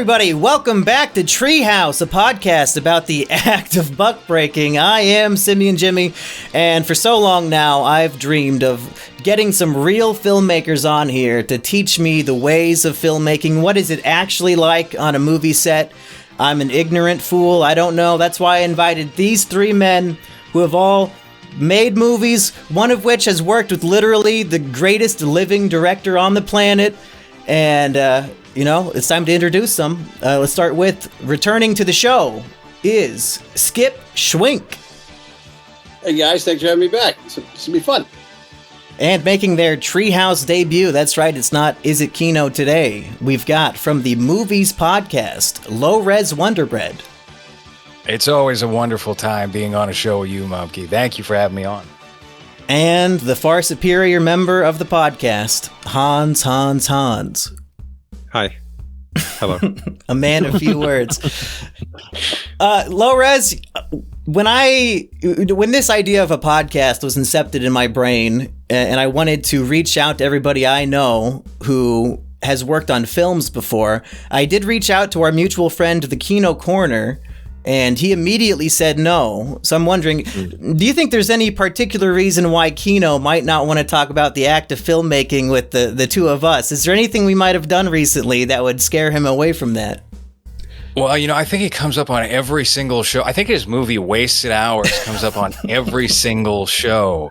everybody, welcome back to Treehouse, a podcast about the act of buck breaking. I am SIMIAN Jimmy, and for so long now, I've dreamed of getting some real filmmakers on here to teach me the ways of filmmaking. What is it actually like on a movie set? I'm an ignorant fool, I don't know. That's why I invited these three men who have all made movies, one of which has worked with literally the greatest living director on the planet, and it's time to introduce them. Let's start with returning to the show is Skip Schwink. Hey guys, thanks for having me back. It's going to be fun. And making their Treehouse debut, that's right, it's not Is It Kino today. We've got from the Movies Podcast, LowRes Wonderbread. It's always a wonderful time being on a show with you, Mumkey. Thank you for having me on. And the far superior member of the podcast, Hans. Hi. Hello. A man of few words. LowRes, when this idea of a podcast was incepted in my brain, and I wanted to reach out to everybody I know who has worked on films before, I did reach out to our mutual friend, the Kino Corner, and he immediately said no. So I'm wondering, do you think there's any particular reason why Kino might not want to talk about the act of filmmaking with the two of us? Is there anything we might have done recently that would scare him away from that? Well, I think he comes up on every single show. I think his movie Wasted Hours comes up on every single show.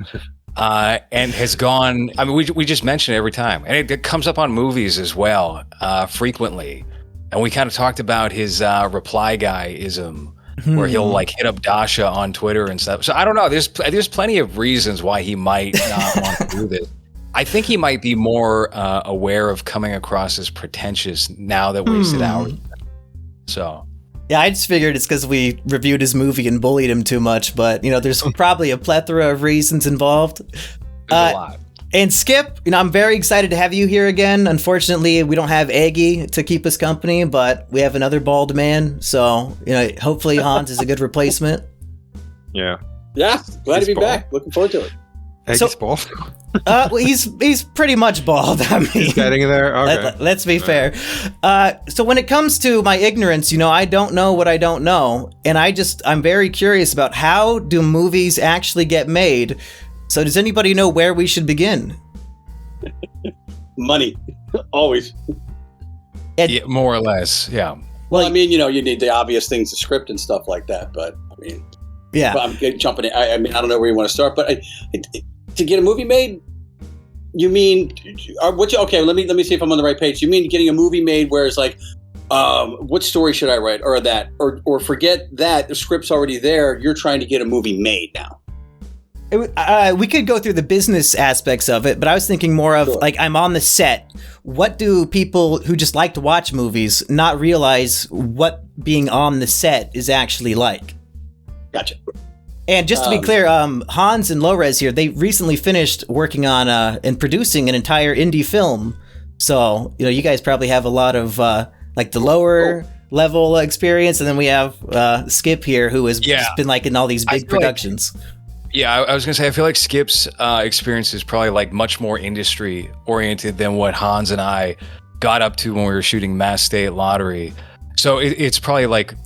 And has gone, we just mention it every time. And it comes up on movies as well, frequently. And we kind of talked about his reply guy-ism, where he'll hit up Dasha on Twitter and stuff. So I don't know. There's plenty of reasons why he might not want to do this. I think he might be more aware of coming across as pretentious now that Wasted Hours. So. Yeah, I just figured it's because we reviewed his movie and bullied him too much. But, there's probably a plethora of reasons involved. There's a lot. And Skip, I'm very excited to have you here again. Unfortunately, we don't have Aggie to keep us company, but we have another bald man. So, hopefully Hans is a good replacement. Yeah. Yeah, glad to be back. Looking forward to it. Aggie's bald? Well, he's pretty much bald. He's getting there? Okay. Let's be fair. So when it comes to my ignorance, I don't know what I don't know. And I'm very curious about how do movies actually get made? So does anybody know where we should begin? Money. Always. Yeah, more or less, yeah. Well, you need the obvious things, the script and stuff like that, but, yeah. I'm jumping in. I don't know where you want to start, but to get a movie made, you mean, okay, let me see if I'm on the right page. You mean getting a movie made where it's like, what story should I write? Or forget that, the script's already there, you're trying to get a movie made now. We could go through the business aspects of it, but I was thinking more of, I'm on the set. What do people who just like to watch movies not realize what being on the set is actually like? Gotcha. And just to be clear, Hans and LowRes here, they recently finished working on and producing an entire indie film. So, you guys probably have a lot of, the lower level experience, and then we have Skip here, who has just been, in all these big productions. Yeah, I was going to say, I feel like Skip's experience is probably much more industry oriented than what Hans and I got up to when we were shooting Mass State Lottery. So it's probably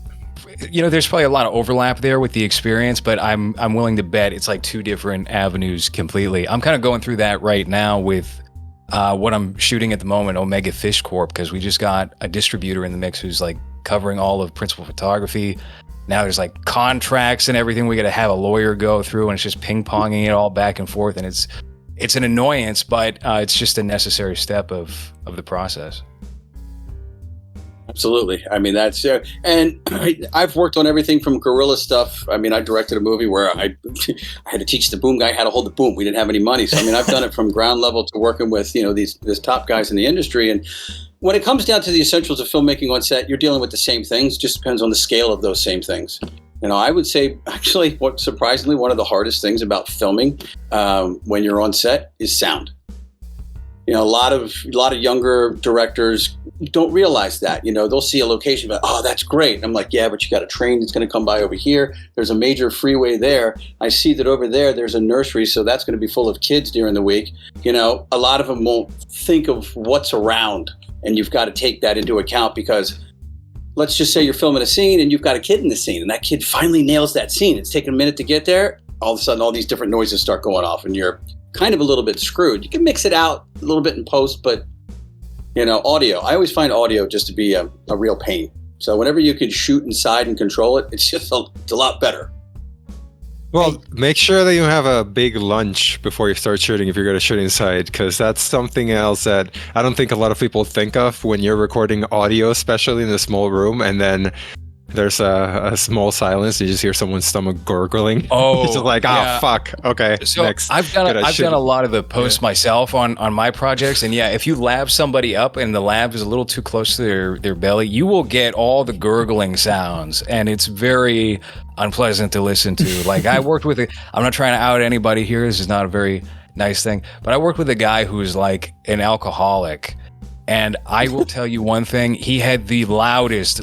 there's probably a lot of overlap there with the experience, but I'm willing to bet it's two different avenues completely. I'm kind of going through that right now with what I'm shooting at the moment, Omega Fish Corp, because we just got a distributor in the mix who's covering all of principal photography. Now there's contracts and everything we got to have a lawyer go through, and it's just ping-ponging it all back and forth, and it's an annoyance, but it's just a necessary step of the process. Absolutely. That's and I've worked on everything from guerrilla stuff. I directed a movie where I had to teach the boom guy how to hold the boom. We didn't have any money, so I've done it from ground level to working with these top guys in the industry. And when it comes down to the essentials of filmmaking on set, you're dealing with the same things. Just depends on the scale of those same things. I would say actually, what surprisingly one of the hardest things about filming when you're on set is sound. A lot of younger directors don't realize that. They'll see a location, but that's great. And I'm like, yeah, but you got a train that's going to come by over here. There's a major freeway there. I see that over there's a nursery, so that's going to be full of kids during the week. A lot of them won't think of what's around, and you've got to take that into account because let's just say you're filming a scene and you've got a kid in the scene, and that kid finally nails that scene. It's taken a minute to get there. All of a sudden, all these different noises start going off, and you're kind of a little bit screwed. You can mix it out a little bit in post, but audio. I always find audio just to be a real pain. So whenever you can shoot inside and control it, it's just a lot better. Well, make sure that you have a big lunch before you start shooting if you're going to shoot inside, because that's something else that I don't think a lot of people think of when you're recording audio, especially in a small room, and then there's a small silence. You just hear someone's stomach gurgling. Oh, it's just like, yeah. fuck. Okay, so next. I've done a lot of the posts myself on my projects, and yeah, if you lab somebody up and the lab is a little too close to their belly, you will get all the gurgling sounds, and it's very unpleasant to listen to. Like I'm not trying to out anybody here. This is not a very nice thing, but I worked with a guy who's like an alcoholic. And I will tell you one thing, he had the loudest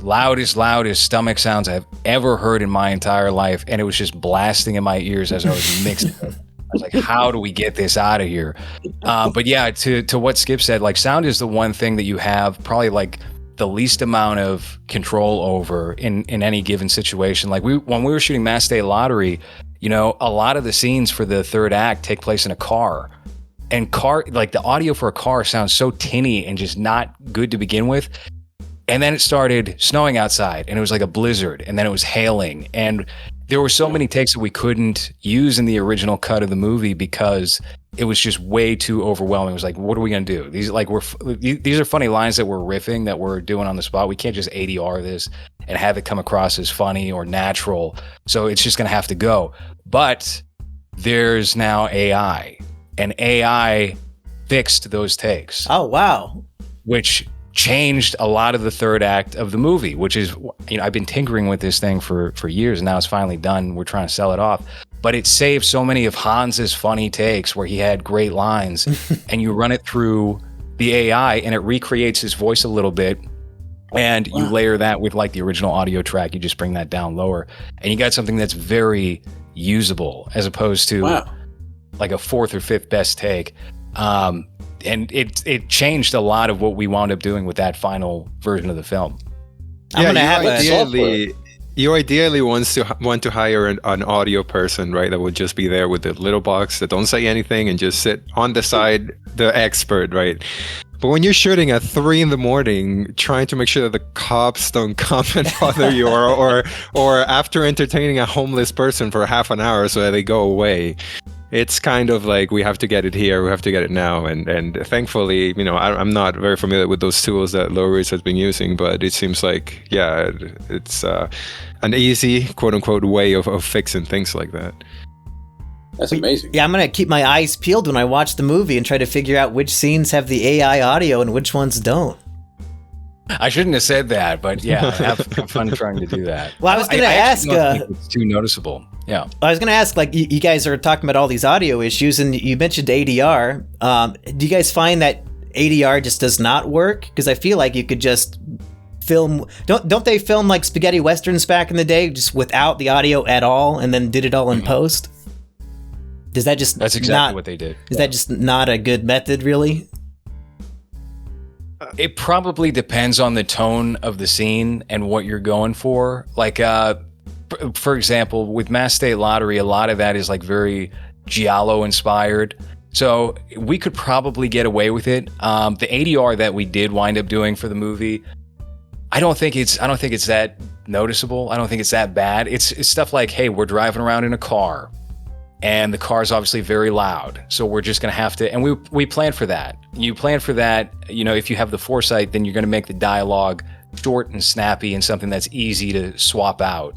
stomach sounds I've ever heard in my entire life. And it was just blasting in my ears as I was mixing it. I was like, how do we get this out of here? But yeah, to what Skip said, like sound is the one thing that you have probably like the least amount of control over in any given situation. Like when we were shooting Mass State Lottery, a lot of the scenes for the third act take place in a car. And the audio for a car sounds so tinny and just not good to begin with. And then it started snowing outside, and it was like a blizzard, and then it was hailing. And there were so many takes that we couldn't use in the original cut of the movie because it was just way too overwhelming. It was like, what are we going to do? These are funny lines that we're riffing, that we're doing on the spot. We can't just ADR this and have it come across as funny or natural. So it's just going to have to go. But there's now AI. And AI fixed those takes. Oh, wow. Which changed a lot of the third act of the movie, which is, I've been tinkering with this thing for years, and now it's finally done. We're trying to sell it off. But it saved so many of Hans's funny takes where he had great lines, and you run it through the AI, and it recreates his voice a little bit, and you layer that with like the original audio track. You just bring that down lower, and you got something that's very usable as opposed to like a fourth or fifth best take. And it changed a lot of what we wound up doing with that final version of the film. You ideally want to hire an audio person, right? That would just be there with the little box that don't say anything and just sit on the side, the expert, right? But when you're shooting at 3 a.m, trying to make sure that the cops don't come and bother you, or after entertaining a homeless person for half an hour so that they go away, it's kind of like, we have to get it here, we have to get it now. And thankfully, I'm not very familiar with those tools that LowRes has been using, but it seems like, it's an easy, quote unquote, way of fixing things like that. That's amazing. Yeah, I'm going to keep my eyes peeled when I watch the movie and try to figure out which scenes have the AI audio and which ones don't. I shouldn't have said that, but yeah, have fun trying to do that. Well, I was going to ask... don't think it's too noticeable. Yeah. I was going to ask, like, you guys are talking about all these audio issues, and you mentioned ADR. Do you guys find that ADR just does not work? Because I feel like you could just film... Don't they film, like, spaghetti westerns back in the day, just without the audio at all, and then did it all in post? Does that just... That's exactly what they did. Is that just not a good method, really? It probably depends on the tone of the scene and what you're going for. Like, for example, with Mass State Lottery, a lot of that is like very giallo inspired. So we could probably get away with it. The ADR that we did wind up doing for the movie, I don't think it's that noticeable. I don't think it's that bad. It's stuff like, hey, we're driving around in a car, and the car is obviously very loud. So we're just going to have to, and we plan for that. You plan for that, if you have the foresight, then you're going to make the dialogue short and snappy and something that's easy to swap out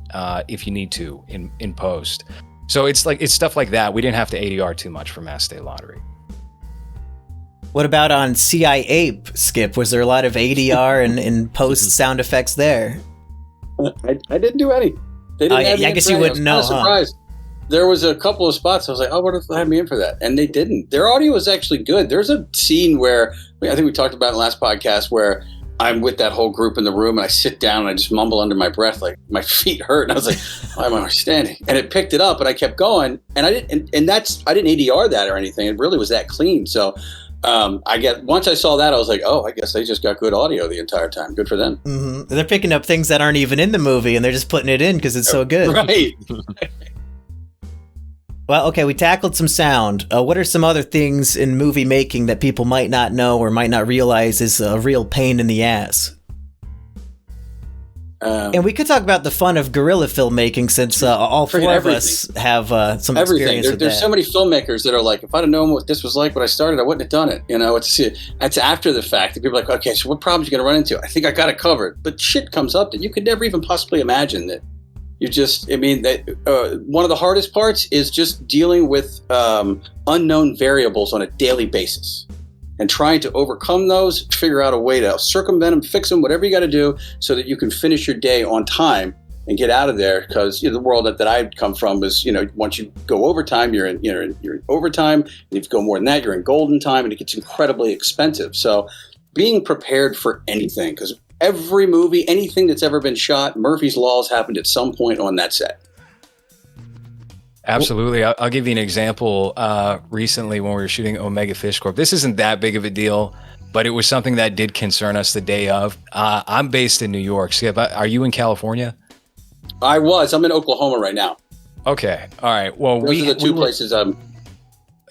if you need to in post. So it's stuff like that. We didn't have to ADR too much for Mass State Lottery. What about on CI Ape, Skip? Was there a lot of ADR and post sound effects there? I didn't do any. They didn't have me I in guess for you any. wouldn't know, I was surprised. There was a couple of spots I was like, oh, what if they had me in for that? And they didn't. Their audio was actually good. There's a scene where, I think we talked about in the last podcast, where I'm with that whole group in the room and I sit down and I just mumble under my breath, like my feet hurt. And I was like, why am I standing? And it picked it up and I kept going. And I didn't ADR that or anything. It really was that clean. So once I saw that, I was like, oh, I guess they just got good audio the entire time. Good for them. Mm-hmm. They're picking up things that aren't even in the movie, and they're just putting it in because it's so good. Right. Well, okay, we tackled some sound. What are some other things in movie making that people might not know or might not realize is a real pain in the ass? And we could talk about the fun of guerrilla filmmaking, since all four of us have some experience with There's that. so many filmmakers that are like, if I'd have known what this was like when I started, I wouldn't have done it. It's after the fact that people are like, okay, so what problems are you going to run into? I think I got it covered. But shit comes up that you could never even possibly imagine that. One of the hardest parts is just dealing with unknown variables on a daily basis and trying to overcome those, figure out a way to circumvent them, fix them, whatever you got to do so that you can finish your day on time and get out of there. Because the world that I'd come from was, once you go overtime, you're in overtime. And if you go more than that, you're in golden time, and it gets incredibly expensive. So being prepared for anything, because every movie, anything that's ever been shot, Murphy's Laws happened at some point on that set. Absolutely. I'll give you an example. Recently, when we were shooting Omega Fish Corp, this isn't that big of a deal, but it was something that did concern us the day of. I'm based in New York. Skip, are you in California? I'm in Oklahoma right now. Okay. All right. Well, those are the two places I'm.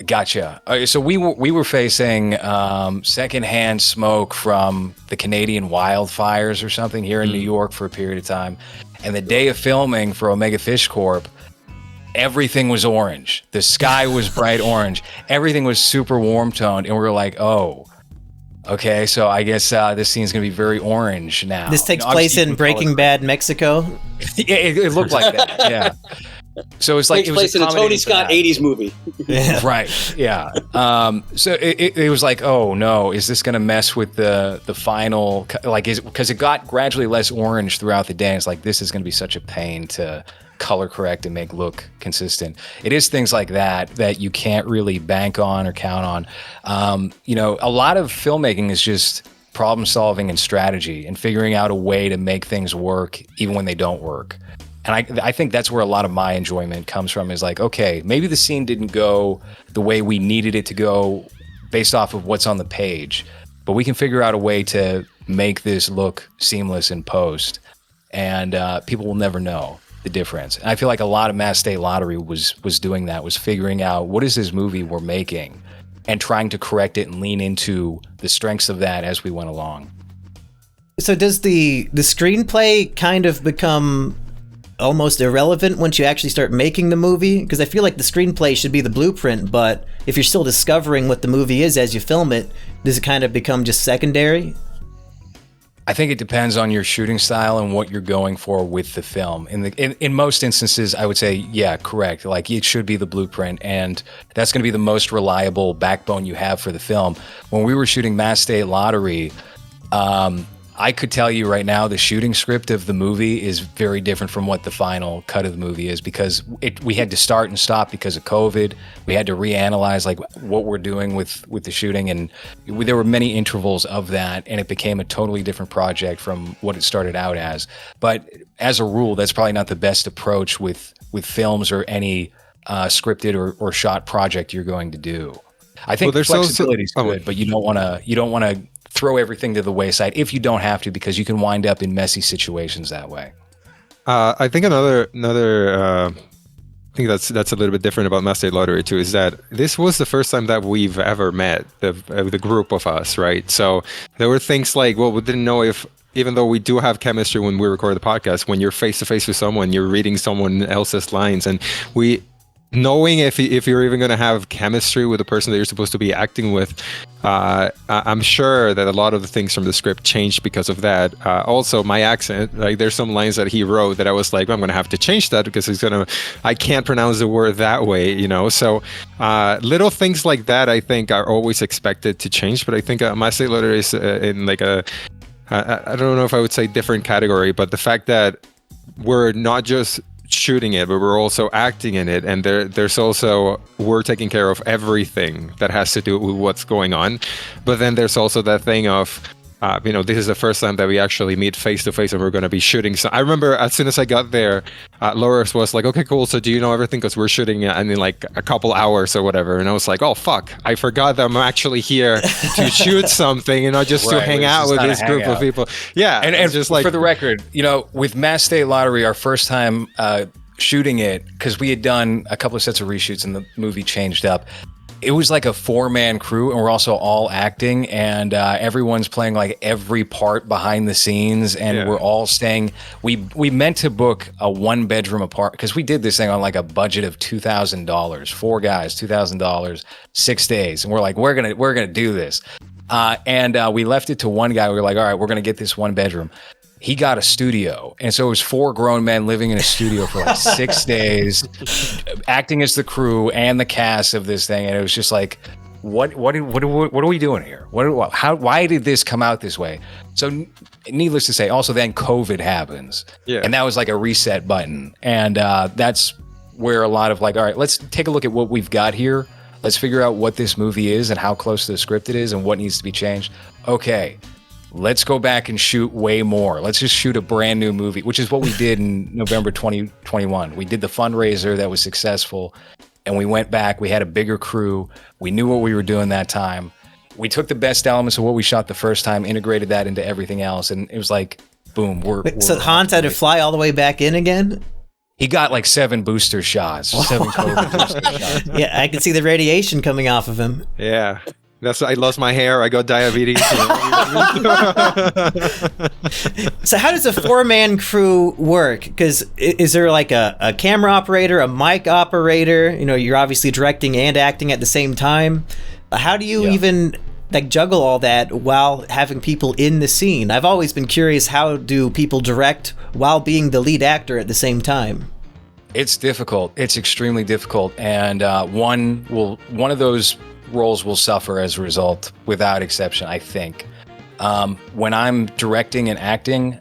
Gotcha. So we were facing secondhand smoke from the Canadian wildfires or something here in New York for a period of time. And the day of filming for Omega Fish Corp, everything was orange. The sky was bright orange. Everything was super warm toned. And we were like, oh, okay, so I guess this scene's going to be very orange now. This takes place in Breaking Bad, Mexico? Yeah, it looked like that, yeah. So it's like takes place in a Tony Scott 80s movie. Yeah. Right. Yeah. So it was like, oh no, is this going to mess with the final? Because it got gradually less orange throughout the day. And it's like, this is going to be such a pain to color correct and make look consistent. It is things like that you can't really bank on or count on. A lot of filmmaking is just problem solving and strategy and figuring out a way to make things work even when they don't work. And I think that's where a lot of my enjoyment comes from, is like, okay, maybe the scene didn't go the way we needed it to go based off of what's on the page, but we can figure out a way to make this look seamless in post, and people will never know the difference. And I feel like a lot of Mass State Lottery was doing that, was figuring out what is this movie we're making and trying to correct it and lean into the strengths of that as we went along. So does the screenplay kind of become almost irrelevant once you actually start making the movie? Because I feel like the screenplay should be the blueprint, but if you're still discovering what the movie is as you film it, does it kind of become just secondary? I think it depends on your shooting style and what you're going for with the film. In most instances, I would say, yeah, correct. Like, it should be the blueprint, and that's going to be the most reliable backbone you have for the film. When we were shooting Mass State Lottery, I could tell you right now the shooting script of the movie is very different from what the final cut of the movie is, because we had to start and stop because of COVID. We had to reanalyze like what we're doing with the shooting, and there were many intervals of that, and it became a totally different project from what it started out as. But as a rule, that's probably not the best approach with films or any scripted or shot project you're going to do. I think flexibility is good, but you don't want to throw everything to the wayside if you don't have to, because you can wind up in messy situations that way. I think another thing that's a little bit different about Mass State Lottery too is that this was the first time that we've ever met the group of us, right? So there were things like, well, we didn't know if, even though we do have chemistry when we record the podcast, when you're face to face with someone, you're reading someone else's lines, and knowing if you're even going to have chemistry with the person that you're supposed to be acting with, I'm sure that a lot of the things from the script changed because of that. Also, my accent, like there's some lines that he wrote that I was like, I'm going to have to change that because I can't pronounce the word that way, So little things like that, I think, are always expected to change. But I think my state letter is in like I don't know if I would say different category, but the fact that we're not just shooting it, but we're also acting in it, and there's also, we're taking care of everything that has to do with what's going on. But then there's also that thing of this is the first time that we actually meet face to face and we're going to be shooting. So I remember as soon as I got there, LowRes was like, okay, cool. So do you know everything? Because we're shooting in like a couple hours or whatever. And I was like, oh, fuck. I forgot that I'm actually here to shoot something, just to hang out with this group of people. Yeah. And just for the record, with Mass State Lottery, our first time shooting it, because we had done a couple of sets of reshoots and the movie changed up. It was like a 4-man crew, and we're also all acting, and everyone's playing like every part behind the scenes, and we're all staying. We meant to book a 1-bedroom apartment because we did this thing on like a budget of $2,000, 4 guys, $2,000, 6 days, and we're like, we're gonna do this, and we left it to one guy. We were like, all right, we're gonna get this 1-bedroom. He got a studio, and so it was 4 grown men living in a studio for like 6 days, acting as the crew and the cast of this thing. And it was just like, what are we doing here? Why did this come out this way? So, needless to say, also then COVID happens, and that was like a reset button, and that's where a lot of like, all right, let's take a look at what we've got here. Let's figure out what this movie is and how close to the script it is and what needs to be changed. Okay. Let's go back and shoot way more. Let's just shoot a brand new movie, which is what we did in November 2021. We did the fundraiser that was successful, and we went back. We had a bigger crew. We knew what we were doing that time. We took the best elements of what we shot the first time, integrated that into everything else, and it was like, boom. So Hans had to fly all the way back in again? He got like 7 booster shots, 7 COVID booster shots. Yeah, I can see the radiation coming off of him. Yeah. I lost my hair. I got diabetes. So how does a 4-man crew work? Because is there like a camera operator, a mic operator? You're obviously directing and acting at the same time. How do you even like juggle all that while having people in the scene? I've always been curious, how do people direct while being the lead actor at the same time? It's difficult. It's extremely difficult. And one of those roles will suffer as a result, without exception, I think. When I'm directing and acting,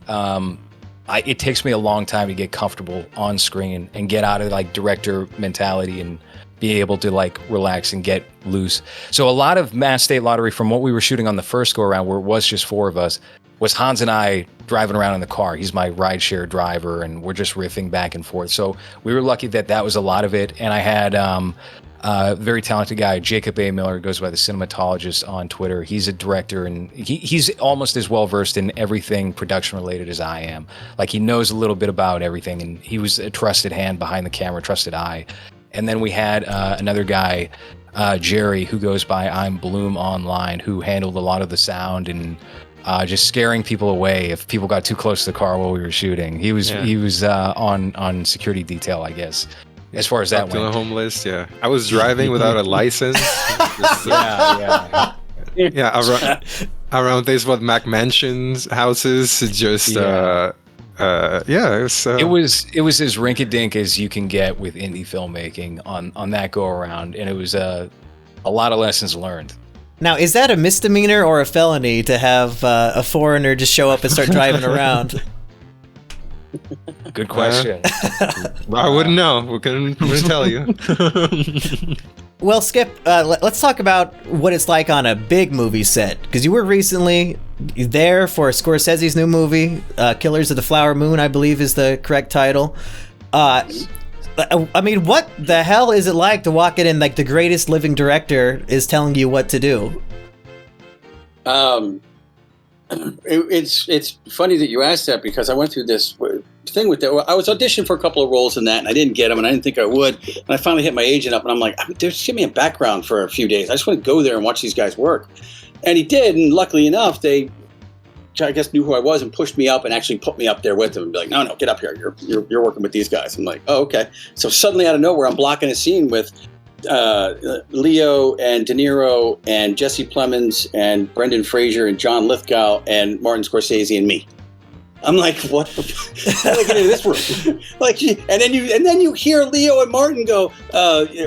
it takes me a long time to get comfortable on screen and get out of like director mentality and be able to like relax and get loose. So a lot of Mass State Lottery, from what we were shooting on the first go around, where it was just 4 of us, was Hans and I driving around in the car. He's my rideshare driver, and we're just riffing back and forth. So we were lucky that was a lot of it. And I had very talented guy, Jacob A. Miller, goes by the Cinematologist on Twitter. He's a director, and he's almost as well versed in everything production related as I am. Like, he knows a little bit about everything, and he was a trusted hand behind the camera, trusted eye. And then we had another guy, Jerry, who goes by I'm Bloom Online, who handled a lot of the sound and just scaring people away if people got too close to the car while we were shooting. He was on security detail, I guess. As far as that went. On the home list, yeah. I was driving without a license. Around this, Mac Mansions, houses, just it was as rink-a-dink as you can get with indie filmmaking on that go around, and it was a lot of lessons learned. Now, is that a misdemeanor or a felony to have a foreigner just show up and start driving around? Good question. I wouldn't know. We couldn't tell you. Well, Skip, let's talk about what it's like on a big movie set, because you were recently there for Scorsese's new movie, Killers of the Flower Moon, I believe is the correct title. I mean, what the hell is it like to walk in and like the greatest living director is telling you what to do? It's funny that you asked that, because I went through this thing with that. I was auditioning for a couple of roles in that, and I didn't get them, and I didn't think I would. And I finally hit my agent up, and I'm like, just give me a background for a few days. I just want to go there and watch these guys work. And he did, and luckily enough, they, I guess, knew who I was and pushed me up and actually put me up there with them and be like, no, get up here. You're working with these guys. I'm like, oh, okay. So suddenly out of nowhere, I'm blocking a scene with Leo and De Niro and Jesse Plemons and Brendan Fraser and John Lithgow and Martin Scorsese and me. I'm like, what? How did I get into this room? and then you hear Leo and Martin go,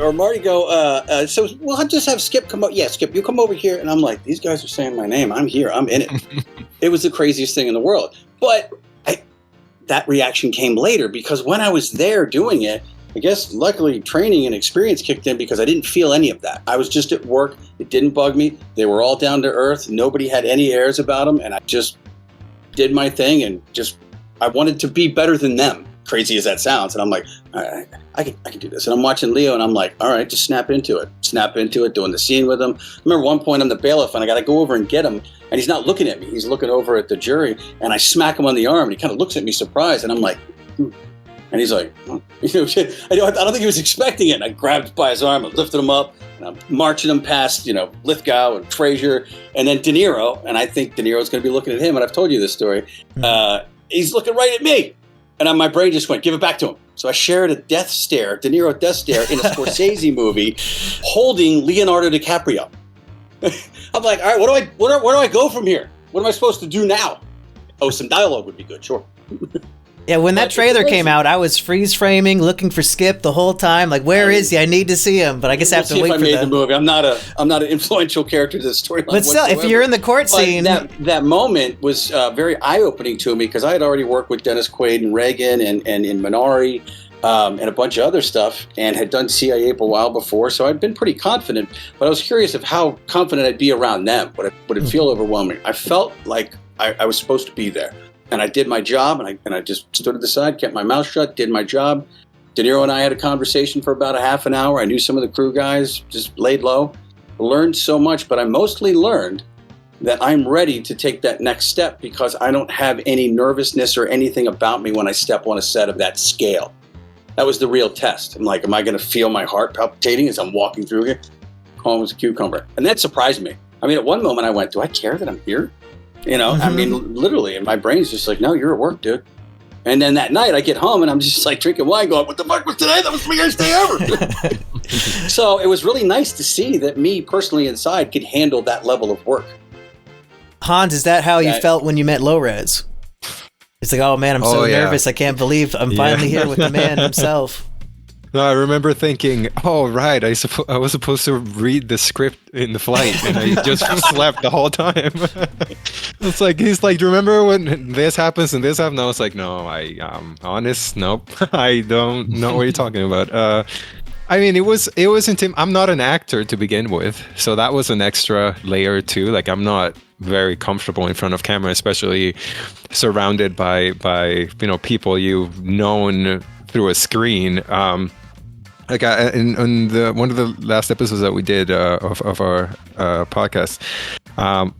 or Marty go, so we'll just have Skip come up. Yeah, Skip, you come over here. And I'm like, these guys are saying my name. I'm here. I'm in it. It was the craziest thing in the world. But that reaction came later, because when I was there doing it, I guess luckily training and experience kicked in because I didn't feel any of that. I was just at work. It didn't bug me. They were all down to earth. Nobody had any airs about them. And I just did my thing and I wanted to be better than them. Crazy as that sounds. And I'm like, all right, I can do this. And I'm watching Leo and I'm like, all right, just snap into it, doing the scene with him. I remember one point I'm the bailiff and I got to go over and get him. And he's not looking at me. He's looking over at the jury and I smack him on the arm and he kind of looks at me surprised. And I'm like, And he's like, oh. I don't think he was expecting it. And I grabbed by his arm, I lifted him up, and I'm marching him past, Lithgow and Frazier, and then De Niro. And I think De Niro's going to be looking at him. And I've told you this story. He's looking right at me. And my brain just went, give it back to him. So I shared a death stare, De Niro death stare in a Scorsese movie, holding Leonardo DiCaprio. I'm like, all right, where do I go from here? What am I supposed to do now? Oh, some dialogue would be good, sure. Yeah, when that trailer came out, I was freeze framing, looking for Skip the whole time. Like, where is he? I need to see him, but I guess I have to wait for the movie. I'm not an influential character to the storyline. But still, if you're in the court scene, that moment was very eye opening to me because I had already worked with Dennis Quaid and Reagan and in Minari and a bunch of other stuff, and had done CIA a while before, so I'd been pretty confident. But I was curious of how confident I'd be around them. Would it feel overwhelming? I felt like I was supposed to be there. And I did my job, and I just stood at the side, kept my mouth shut, did my job. De Niro and I had a conversation for about a half an hour. I knew some of the crew guys, just laid low. Learned so much, but I mostly learned that I'm ready to take that next step because I don't have any nervousness or anything about me when I step on a set of that scale. That was the real test. I'm like, am I going to feel my heart palpitating as I'm walking through here? Calm as a cucumber. And that surprised me. I mean, at one moment I went, do I care that I'm here? I mean, literally, and my brain's just like, no, you're at work, dude. And then that night I get home and I'm just like drinking wine going, what the fuck was today? That was the biggest day ever. So it was really nice to see that me personally inside could handle that level of work. Hans, is that how you felt when you met LowRes? It's like, oh man, I'm so nervous. I can't believe I'm finally here with the man himself. No, I remember thinking, oh, right, I was supposed to read the script in the flight, and I just slept the whole time. It's like, he's like, remember when this happens and this happens? I was like, no, honest, nope, I don't know what you're talking about. I mean, it was I'm not an actor to begin with, so that was an extra layer too. Like, I'm not very comfortable in front of camera, especially surrounded by people you've known through a screen. Like in one of the last episodes that we did of our podcast,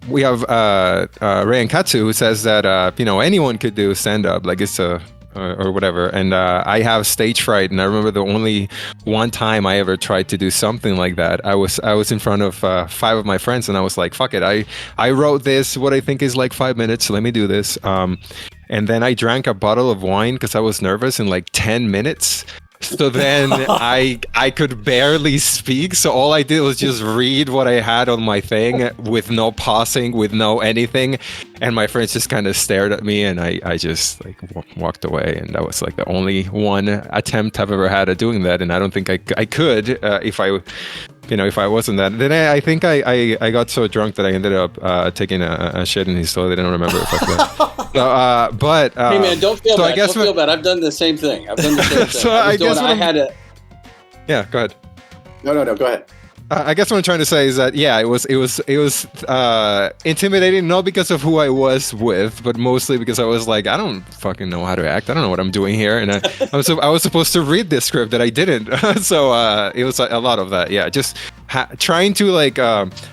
we have Ryan Katsu, who says that anyone could do stand up, like it's or whatever. And I have stage fright, and I remember the only one time I ever tried to do something like that, I was in front of 5 of my friends, and I was like, fuck it, I wrote this, what I think is like 5 minutes, so let me do this. And then I drank a bottle of wine because I was nervous in like 10 minutes. So then I could barely speak. So all I did was just read what I had on my thing with no pausing, with no anything. And my friends just kind of stared at me, and I just like walked away. And that was like the only one attempt I've ever had at doing that. And I don't think I could if I wasn't that. Then I think I got so drunk that I ended up taking a shit in his toilet. I don't remember if I could. Hey man, don't feel bad. Don't feel bad. I've done the same thing. So yeah, go ahead. No, go ahead. I guess what I'm trying to say is that it was intimidating, not because of who I was with, but mostly because I was like, I don't fucking know how to act. I don't know what I'm doing here, and I was supposed to read this script that I didn't. So it was a lot of that. Yeah, just trying to like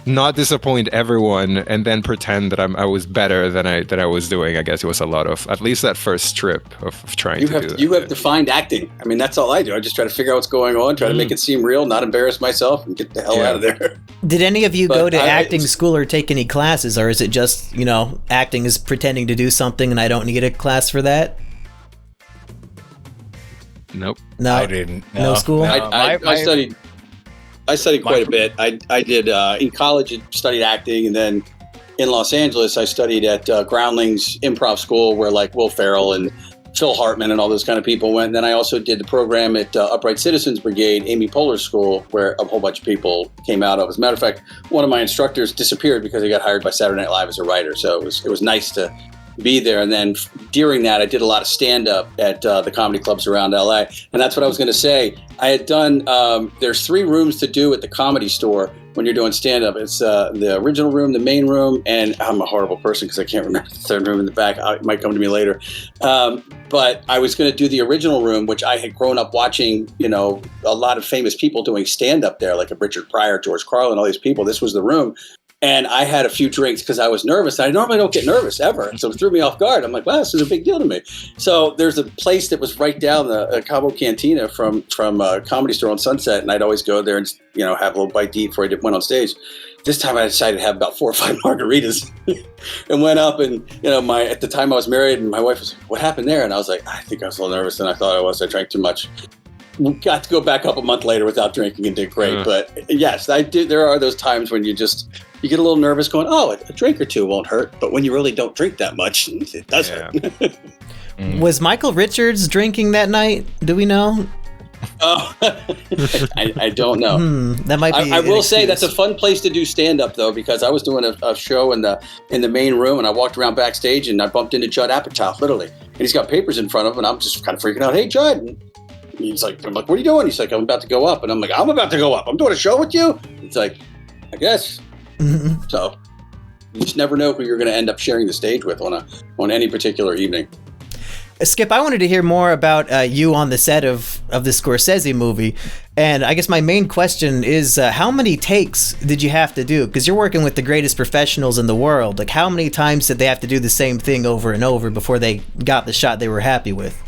not disappoint everyone, and then pretend that I was better than I was doing. I guess it was a lot of, at least that first trip of trying to do that. You have defined acting. I mean, that's all I do. I just try to figure out what's going on, try to make it seem real, not embarrass myself, and get the hell out of there. Did any of you go to acting school or take any classes, or is it just, acting is pretending to do something and I don't need a class for that? Nope. No, I didn't. No school? No. I studied quite a bit. I did in college, I studied acting, and then in Los Angeles, I studied at Groundlings Improv School, where like Will Ferrell and Phil Hartman and all those kind of people went. And then I also did the program at Upright Citizens Brigade, Amy Poehler's school, where a whole bunch of people came out of. As a matter of fact, one of my instructors disappeared because he got hired by Saturday Night Live as a writer. So it was nice to be there. And then during that, I did a lot of stand-up at the comedy clubs around LA. And that's what I was going to say. I had done, there's 3 rooms to do at the Comedy Store when you're doing stand-up. It's the original room, the main room, and I'm a horrible person because I can't remember the third room in the back. It might come to me later. But I was going to do the original room, which I had grown up watching, you know, a lot of famous people doing stand-up there, like a Richard Pryor, George Carlin, all these people. This was the room. And I had a few drinks because I was nervous. I normally don't get nervous ever. So it threw me off guard. I'm like, wow, this is a big deal to me. So there's a place that was right down the Cabo Cantina from Comedy Store on Sunset. And I'd always go there and, you know, have a little bite to eat before I went on stage. This time I decided to have about 4 or 5 margaritas and went up and, you know, at the time I was married and my wife was like, what happened there? And I was like, I think I was a little nervous than I thought I was. I drank too much. Got to go back up a month later without drinking and did great. But yes, I did. There are those times when you get a little nervous going, oh, a drink or two won't hurt. But when you really don't drink that much, it does hurt. Was Michael Richards drinking that night? Do we know? Oh, I don't know. That might be. I will say that's a fun place to do stand-up though, because I was doing a show in the main room and I walked around backstage and I bumped into Judd Apatow literally, and he's got papers in front of him and I'm just kind of freaking out. Hey, Judd. And he's like, I'm like, what are you doing? He's like, I'm about to go up, and I'm like, I'm about to go up. I'm doing a show with you. It's like, I guess. So you just never know who you're going to end up sharing the stage with on any particular evening. Skip, I wanted to hear more about you on the set of the Scorsese movie. And I guess my main question is, how many takes did you have to do? Because you're working with the greatest professionals in the world. Like, how many times did they have to do the same thing over and over before they got the shot they were happy with?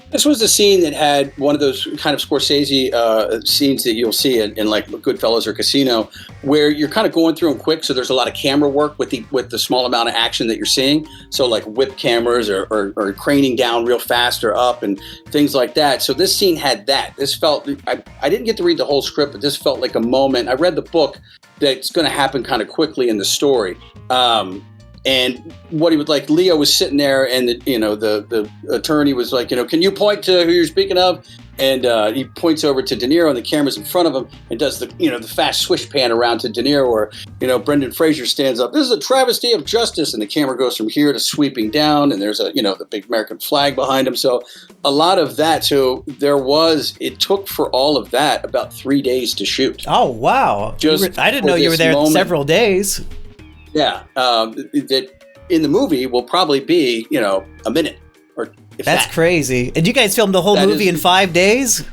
This was a scene that had one of those kind of Scorsese scenes that you'll see in like Goodfellas or Casino, where you're kind of going through them quick. So there's a lot of camera work with the small amount of action that you're seeing. So like whip cameras or craning down real fast or up and things like that. So this scene had that. This felt, I didn't get to read the whole script, but this felt like a moment. I read the book that's going to happen kind of quickly in the story. And what he was like, Leo was sitting there, and the attorney was like, can you point to who you're speaking of? And he points over to De Niro, and the camera's in front of him, and does the fast swish pan around to De Niro, where Brendan Fraser stands up. This is a travesty of justice, and the camera goes from here to sweeping down, and there's the big American flag behind him. So a lot of that. So it took for all of that about 3 days to shoot. Oh wow! I didn't know you were there several days. Yeah, that in the movie will probably be, a minute or if that's that. Crazy. And you guys filmed the whole movie in 5 days?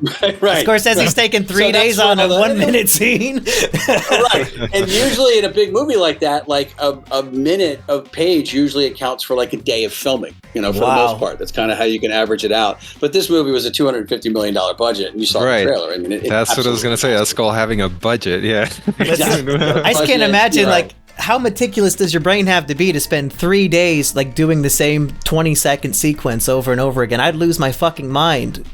Right. Scorsese's taken 3 days on a 1 minute scene. Right. And usually in a big movie like that, like a minute of page usually accounts for like a day of filming, for the most part. That's kind of how you can average it out. But this movie was a $250 million budget, and you saw the trailer. I mean, that's what I was going to say. That's called having a budget. Yeah. Exactly. I just can't imagine, how meticulous does your brain have to be to spend 3 days like doing the same 20-second sequence over and over again? I'd lose my fucking mind.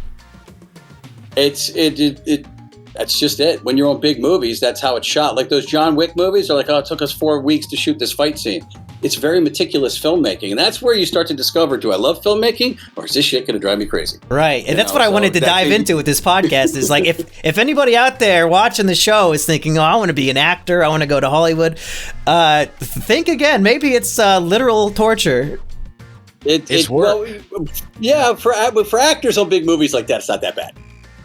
That's just it. When you're on big movies, that's how it's shot. Like those John Wick movies are like, oh, it took us 4 weeks to shoot this fight scene. It's very meticulous filmmaking, and that's where you start to discover, do I love filmmaking, or is this shit going to drive me crazy? Right, and that's what I wanted to dive into with this podcast, is like, if anybody out there watching the show is thinking, oh, I want to be an actor, I want to go to Hollywood, think again. Maybe it's literal torture. It's work. Well, yeah, for actors on big movies like that, it's not that bad.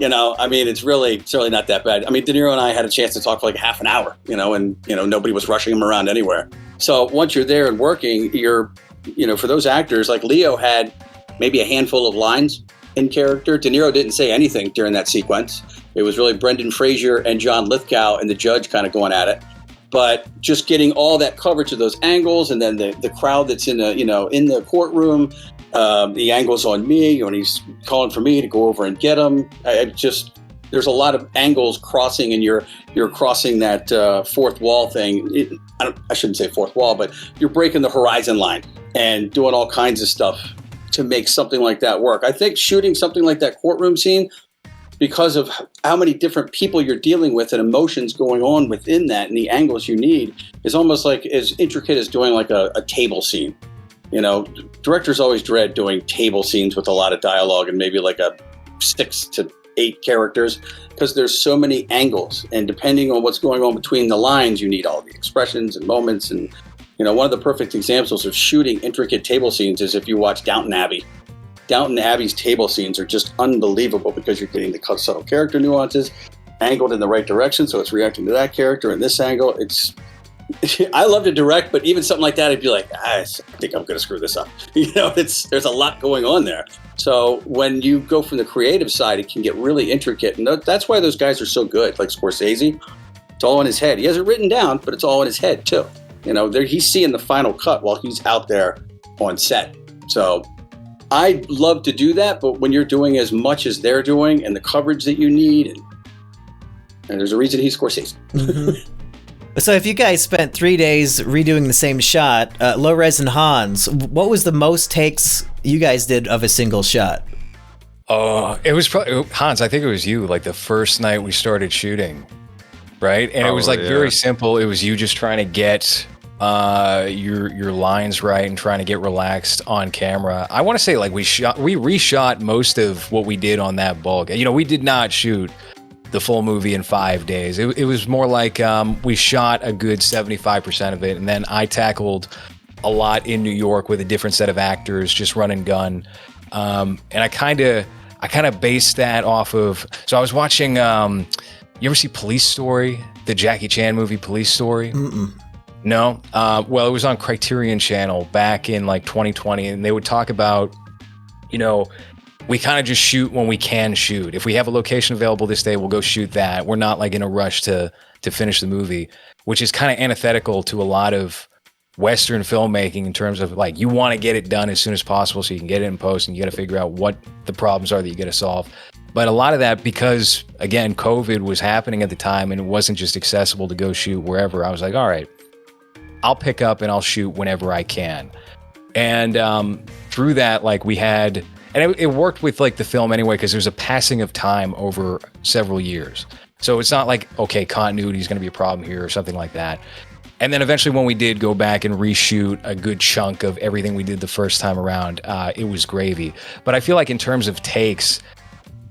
I mean, it's really not that bad. I mean, De Niro and I had a chance to talk for like half an hour, and, nobody was rushing him around anywhere. So once you're there and working, for those actors, like Leo had maybe a handful of lines in character. De Niro didn't say anything during that sequence. It was really Brendan Fraser and John Lithgow and the judge kind of going at it. But just getting all that coverage of those angles, and then the crowd that's in the courtroom, the angles on me when he's calling for me to go over and get him. There's a lot of angles crossing, and you're crossing that fourth wall thing. I shouldn't say fourth wall, but you're breaking the horizon line and doing all kinds of stuff to make something like that work. I think shooting something like that courtroom scene, because of how many different people you're dealing with and emotions going on within that and the angles you need, is almost like as intricate as doing like a table scene. Directors always dread doing table scenes with a lot of dialogue and maybe like a 6 to 8 characters, because there's so many angles, and depending on what's going on between the lines, you need all the expressions and moments and One of the perfect examples of shooting intricate table scenes is if you watch Downton Abbey. Downton Abbey's table scenes are just unbelievable because you're getting the subtle character nuances angled in the right direction, so it's reacting to that character in this angle. I love to direct, but even something like that, I'd be like, I think I'm going to screw this up. There's a lot going on there. So when you go from the creative side, it can get really intricate, and that's why those guys are so good. Like Scorsese, it's all in his head. He has it written down, but it's all in his head too. He's seeing the final cut while he's out there on set. So I love to do that, but when you're doing as much as they're doing and the coverage that you need, and there's a reason he's Scorsese. Mm-hmm. So if you guys spent 3 days redoing the same shot, LowRes and Hans, what was the most takes you guys did of a single shot? It was probably Hans. I think it was you. Like the first night we started shooting, right? And it was very simple. It was you just trying to get your lines right and trying to get relaxed on camera. I want to say like we reshot most of what we did on that bulk. We did not shoot the full movie in 5 days. It was more like we shot a good 75% of it, and then I tackled a lot in New York with a different set of actors, just run and gun. And I kind of based that off of. So I was watching. You ever see Police Story, the Jackie Chan movie Police Story? Mm-mm. No. Well, it was on Criterion Channel back in like 2020, and they would talk about, we kind of just shoot when we can shoot. If we have a location available this day, we'll go shoot that. We're not like in a rush to finish the movie, which is kind of antithetical to a lot of Western filmmaking in terms of like, you want to get it done as soon as possible so you can get it in post, and you got to figure out what the problems are that you got to solve. But a lot of that, because again, COVID was happening at the time and it wasn't just accessible to go shoot wherever, I was like, all right, I'll pick up and I'll shoot whenever I can. And through that, like we had, and it worked with like the film anyway, because there's a passing of time over several years. So it's not like, okay, continuity is going to be a problem here or something like that. And then eventually when we did go back and reshoot a good chunk of everything we did the first time around, it was gravy. But I feel like in terms of takes,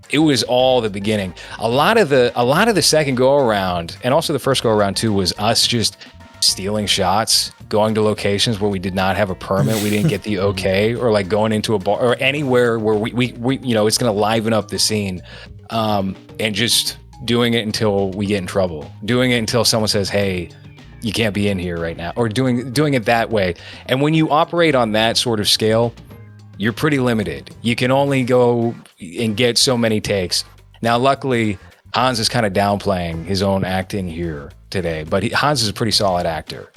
it was all the beginning. A lot of the second go around, and also the first go around too, was us just stealing shots, going to locations where we did not have a permit, we didn't get the okay, or like going into a bar or anywhere where we it's going to liven up the scene, and just doing it until we get in trouble, doing it until someone says, hey, you can't be in here right now, or doing it that way. And when you operate on that sort of scale, you're pretty limited. You can only go and get so many takes. Now, luckily, Hans is kind of downplaying his own acting here today, but Hans is a pretty solid actor.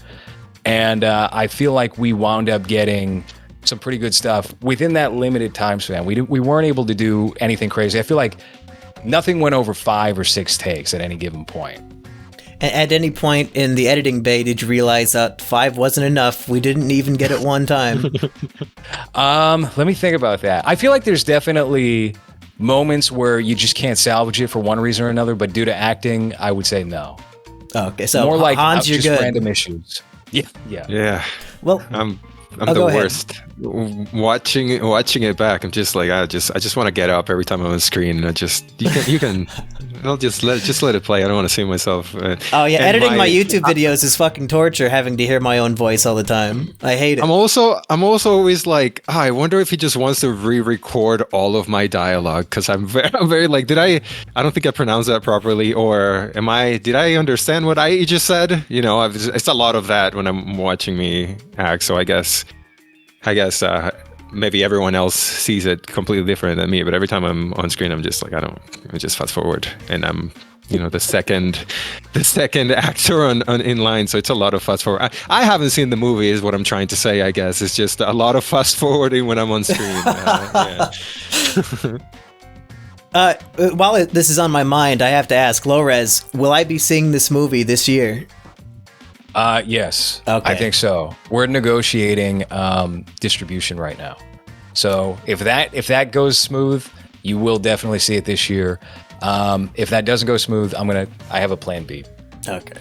And I feel like we wound up getting some pretty good stuff within that limited time span. We weren't able to do anything crazy. I feel like nothing went over 5 or 6 takes at any given point. At any point in the editing bay, did you realize that 5 wasn't enough? We didn't even get it one time. Let me think about that. I feel like there's definitely moments where you just can't salvage it for one reason or another, but due to acting, I would say no. Okay, so more like Hans, you're just good. Random issues. Yeah. Well, I'm the worst. Watching it back, I'm just like, I just want to get up every time I'm on screen. You can I'll just let it play. I don't want to see myself. Oh yeah, editing my YouTube videos is fucking torture. Having to hear my own voice all the time, I hate it. I'm also always like, I wonder if he just wants to re-record all of my dialogue, because I'm very like, I don't think I pronounced that properly, or did I understand what I just said? It's a lot of that when I'm watching me act. So I guess maybe everyone else sees it completely different than me, but every time I'm on screen, I'm just like, I just fast forward, and I'm, the second actor in line. So it's a lot of fast forward. I haven't seen the movie, is what I'm trying to say. I guess it's just a lot of fast forwarding when I'm on screen. While this is on my mind, I have to ask, LowRes, will I be seeing this movie this year? Yes, okay. I think so. We're negotiating distribution right now. So if that goes smooth, you will definitely see it this year. If that doesn't go smooth, I have a plan B. Okay.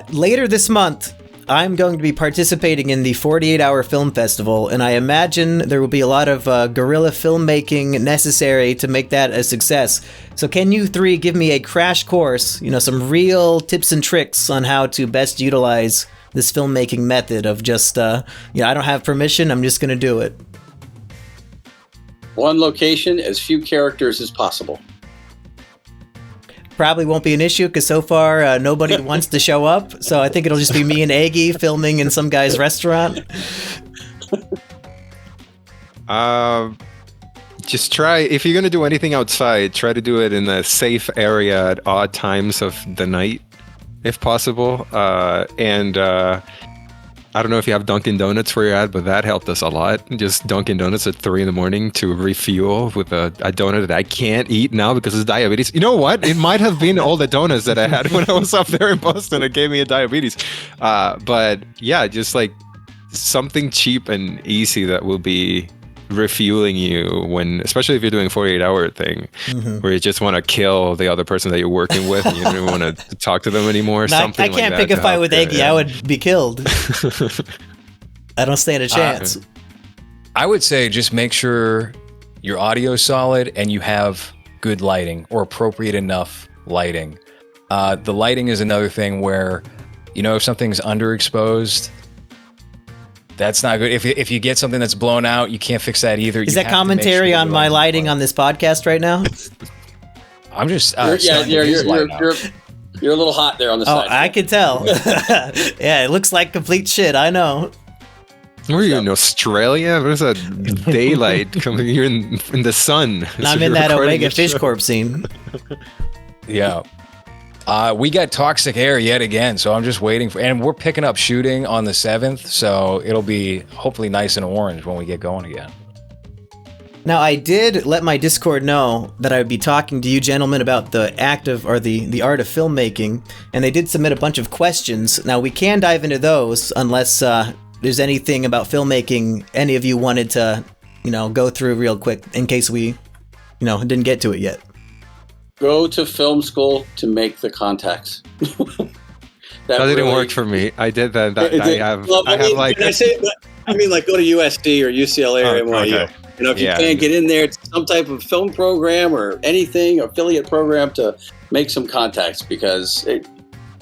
Later this month, I'm going to be participating in the 48-hour film festival, and I imagine there will be a lot of guerrilla filmmaking necessary to make that a success. So can you three give me a crash course, some real tips and tricks on how to best utilize this filmmaking method of just, I don't have permission, I'm just going to do it? One location, as few characters as possible. Probably won't be an issue because so far nobody wants to show up. So I think it'll just be me and Aggie filming in some guy's restaurant. Just try, if you're going to do anything outside, try to do it in a safe area at odd times of the night, if possible. I don't know if you have Dunkin' Donuts where you're at, but that helped us a lot. Just Dunkin' Donuts at 3 a.m. to refuel with a donut that I can't eat now because of diabetes. You know what? It might have been all the donuts that I had when I was up there in Boston that gave me a diabetes. But yeah, just like something cheap and easy that will be refueling you when, especially if you're doing a 48-hour thing, where you just want to kill the other person that you're working with and you don't even want to talk to them anymore. I can't pick a fight with Aggie. I would be killed. I don't stand a chance. I would say just make sure your audio is solid and you have good lighting or appropriate enough lighting. The lighting is another thing where, if something's underexposed, that's not good. If you get something that's blown out, you can't fix that either. Is that commentary on my lighting on this podcast right now? I'm just you're a little hot there on the side. Oh, I can tell. Yeah, it looks like complete shit. I know. Where are you in Australia? There's a daylight coming. You're in the sun. I'm in that Omega Fish Corp scene. Yeah. We got toxic air yet again, so I'm just waiting and we're picking up shooting on the 7th, so it'll be hopefully nice and orange when we get going again. Now, I did let my Discord know that I would be talking to you gentlemen about the act of, or the art of filmmaking, and they did submit a bunch of questions. Now, we can dive into those unless there's anything about filmmaking any of you wanted to, go through real quick in case we, didn't get to it yet. Go to film school to make the contacts. That didn't work for me. I did that. Go to USD or UCLA or NYU. Okay. If you can't get in there, it's some type of film program or anything, affiliate program to make some contacts, because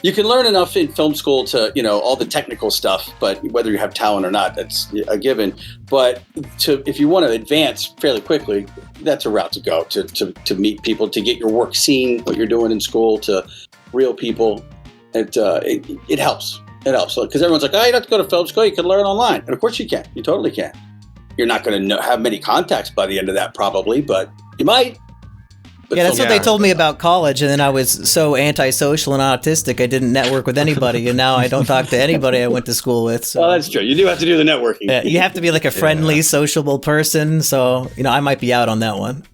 you can learn enough in film school to, all the technical stuff, but whether you have talent or not, that's a given. But if you want to advance fairly quickly, that's a route to go, to meet people, to get your work seen, what you're doing in school, to real people. It helps. It helps. Because everyone's like, you don't have to go to film school, you can learn online. And of course you can. You totally can. You're not going to have many contacts by the end of that probably, but you might. Yeah, that's what they told me about college, and then I was so antisocial and autistic, I didn't network with anybody, and now I don't talk to anybody I went to school with. So. Well, that's true. You do have to do the networking. Yeah, you have to be like a friendly, sociable person, so, I might be out on that one.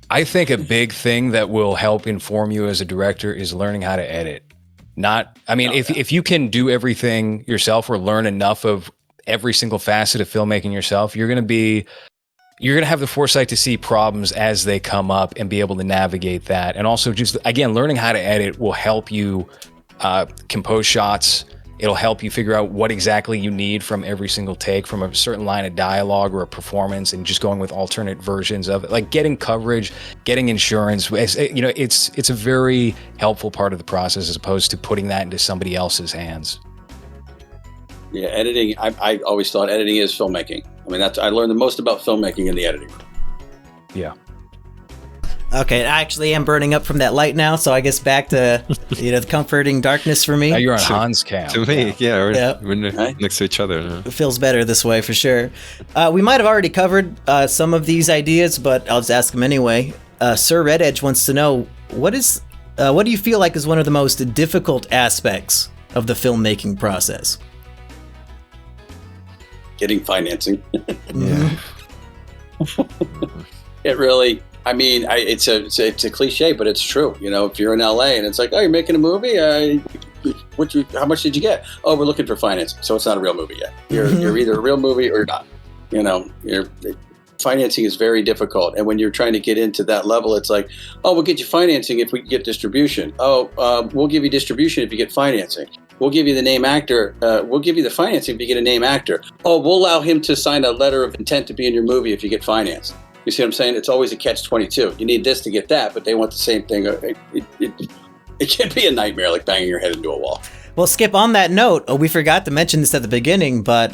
I think a big thing that will help inform you as a director is learning how to edit. If you can do everything yourself or learn enough of every single facet of filmmaking yourself, you're going to have the foresight to see problems as they come up and be able to navigate that. And also just, again, learning how to edit will help you compose shots. It'll help you figure out what exactly you need from every single take, from a certain line of dialogue or a performance, and just going with alternate versions of it. Like getting coverage, getting insurance, it's a very helpful part of the process as opposed to putting that into somebody else's hands. Yeah, editing, I always thought editing is filmmaking. I learned the most about filmmaking in the editing room. Yeah. Okay, I actually am burning up from that light now, so I guess back to the comforting darkness for me. Now you're on Hans' cam. To me, we're next to each other. It feels better this way for sure. We might have already covered some of these ideas, but I'll just ask them anyway. Sir Red Edge wants to know, what do you feel like is one of the most difficult aspects of the filmmaking process? Getting financing. Yeah. It really, it's a cliche, but it's true. If you're in LA and it's like, oh, you're making a movie, how much did you get? Oh, we're looking for financing, so it's not a real movie yet. You're either a real movie or you're not. Financing is very difficult, and when you're trying to get into that level, it's like, oh, we'll get you financing if we get distribution. Oh, we'll give you distribution if you get financing. We'll give you the name actor. We'll give you the financing if you get a name actor. Oh, we'll allow him to sign a letter of intent to be in your movie if you get financed. You see what I'm saying? It's always a catch-22. You need this to get that, but they want the same thing. It can be a nightmare, like banging your head into a wall. Well, Skip, on that note, we forgot to mention this at the beginning, but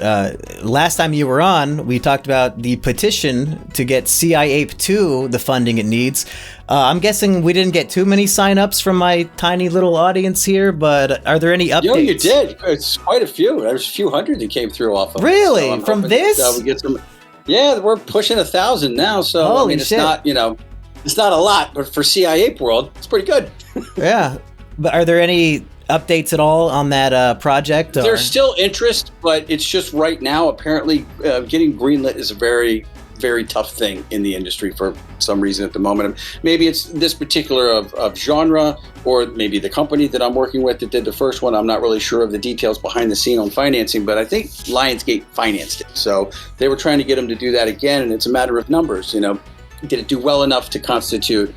last time you were on, we talked about the petition to get CIA 2 the funding it needs. I'm guessing we didn't get too many signups from my tiny little audience here, but are there any updates? Yo, you did. It's quite a few. There's a few hundred that came through off of it. Really? So from this? We get some. Yeah, we're pushing 1,000 now. So Holy I mean, it's shit. not, it's not a lot, but for CIA world, it's pretty good. Yeah. But are there any updates at all on that project? Or? There's still interest, but it's just right now, apparently, getting greenlit is a very, very tough thing in the industry for some reason at the moment. Maybe it's this particular of genre, or maybe the company that I'm working with that did the first one. I'm not really sure of the details behind the scene on financing, but I think Lionsgate financed it. So they were trying to get them to do that again, and it's a matter of numbers. Did it do well enough to constitute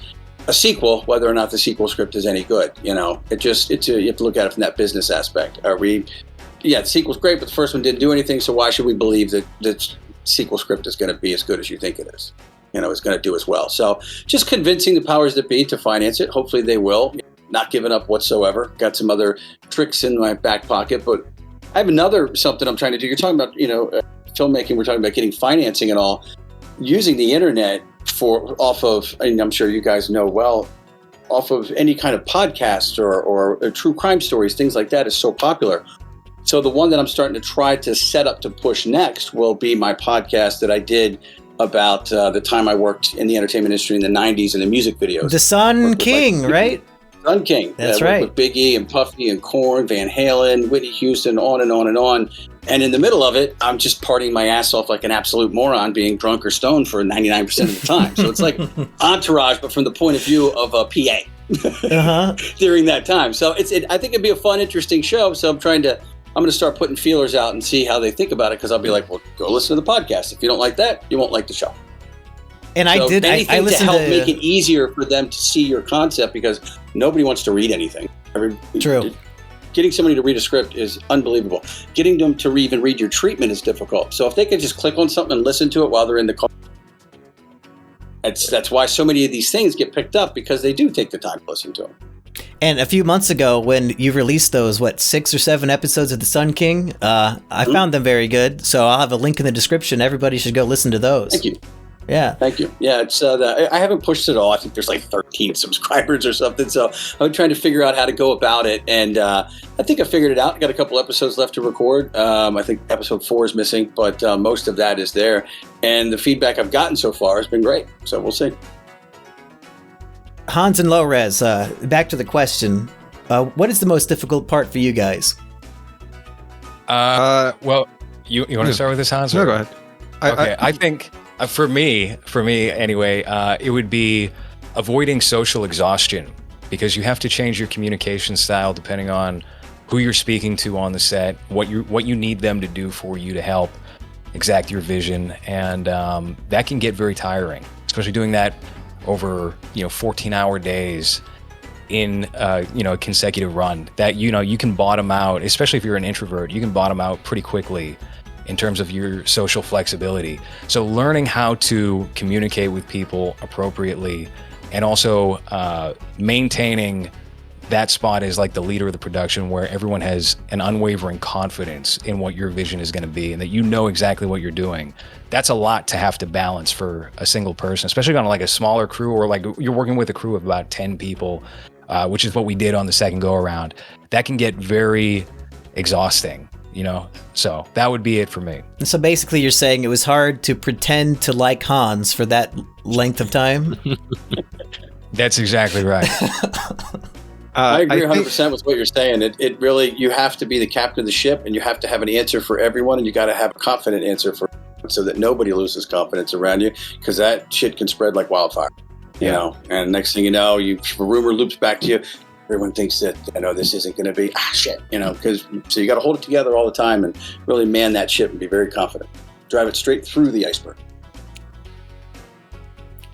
a sequel, whether or not the sequel script is any good? You have to look at it from that business aspect. The sequel's great, but the first one didn't do anything, so why should we believe that the sequel script is going to be as good as you think it is? It's going to do as well. So just convincing the powers that be to finance it. Hopefully they will. Not giving up whatsoever. Got some other tricks in my back pocket, but I have something I'm trying to do. You're talking about, filmmaking. We're talking about getting financing and all. Using the internet off of, and I'm sure you guys know well, off of any kind of podcast or true crime stories, things like that is so popular. So the one that I'm starting to try to set up to push next will be my podcast that I did about the time I worked in the entertainment industry in the 90s and the music videos. The Sun King, right? Sun King. That's right. With Big E and Puffy and Korn, Van Halen, Whitney Houston, on and on and on. And in the middle of it, I'm just partying my ass off like an absolute moron, being drunk or stoned for 99% of the time. So it's like Entourage, but from the point of view of a PA during that time. So I think it'd be a fun, interesting show. So I'm going to start putting feelers out and see how they think about it, because I'll be like, well, go listen to the podcast. If you don't like that, you won't like the show. And so I listened to help make it easier for them to see your concept, because nobody wants to read anything. True. Getting somebody to read a script is unbelievable. Getting them to even read your treatment is difficult. So if they could just click on something and listen to it while they're in the car, that's why so many of these things get picked up, because they do take the time to listen to them. And a few months ago, when you released those, 6 or 7 episodes of The Sun King, I found them very good. So I'll have a link in the description. Everybody should go listen to those. Thank you. Yeah. Thank you. Yeah, it's I haven't pushed it all. I think there's like 13 subscribers or something. So I'm trying to figure out how to go about it. And I think I figured it out. I got a couple episodes left to record. I think episode 4 is missing, but most of that is there. And the feedback I've gotten so far has been great. So we'll see. Hans and LowRes, back to the question. What is the most difficult part for you guys? Well, you want to start with this, Hans? No, go ahead. I think for me anyway, it would be avoiding social exhaustion, because you have to change your communication style depending on who you're speaking to on the set, what you need them to do for you to help exact your vision, and that can get very tiring, especially doing that over 14-hour days in a consecutive run. That you can bottom out, especially if you're an introvert. You can bottom out pretty quickly in terms of your social flexibility. So learning how to communicate with people appropriately, and also maintaining that spot as like the leader of the production, where everyone has an unwavering confidence in what your vision is going to be, and that you know exactly what you're doing. That's a lot to have to balance for a single person, especially on like a smaller crew, or like you're working with a crew of about 10 people, which is what we did on the second go around. That can get very exhausting, so that would be it for me. So basically you're saying it was hard to pretend to like Hans for that length of time? That's exactly right. I agree 100% with what you're saying. It really, you have to be the captain of the ship, and you have to have an answer for everyone, and you got to have a confident answer so that nobody loses confidence around you, because that shit can spread like wildfire, you know. And next thing you know, a rumor loops back to you. Everyone thinks that this isn't going to be shit, so you got to hold it together all the time and really man that ship and be very confident. Drive it straight through the iceberg.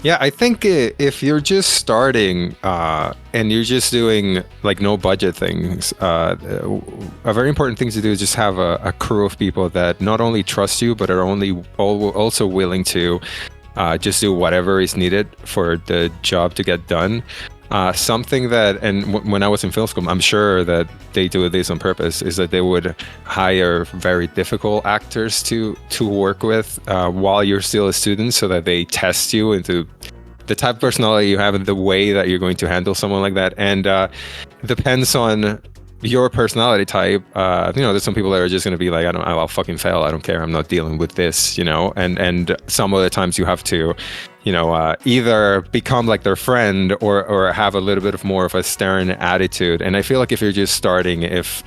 Yeah, I think if you're just starting and you're just doing like no budget things, a very important thing to do is just have a crew of people that not only trust you, but are also willing to just do whatever is needed for the job to get done. something that, and when I was in film school, I'm sure that they do this on purpose, is that they would hire very difficult actors to work with while you're still a student, so that they test you into the type of personality you have and the way that you're going to handle someone like that. And depends on your personality type. There's some people that are just going to be like, I'll fucking fail. I don't care. I'm not dealing with this, and some other times you have to, either become like their friend or have a little bit of more of a stern attitude. And I feel like if you're just starting, if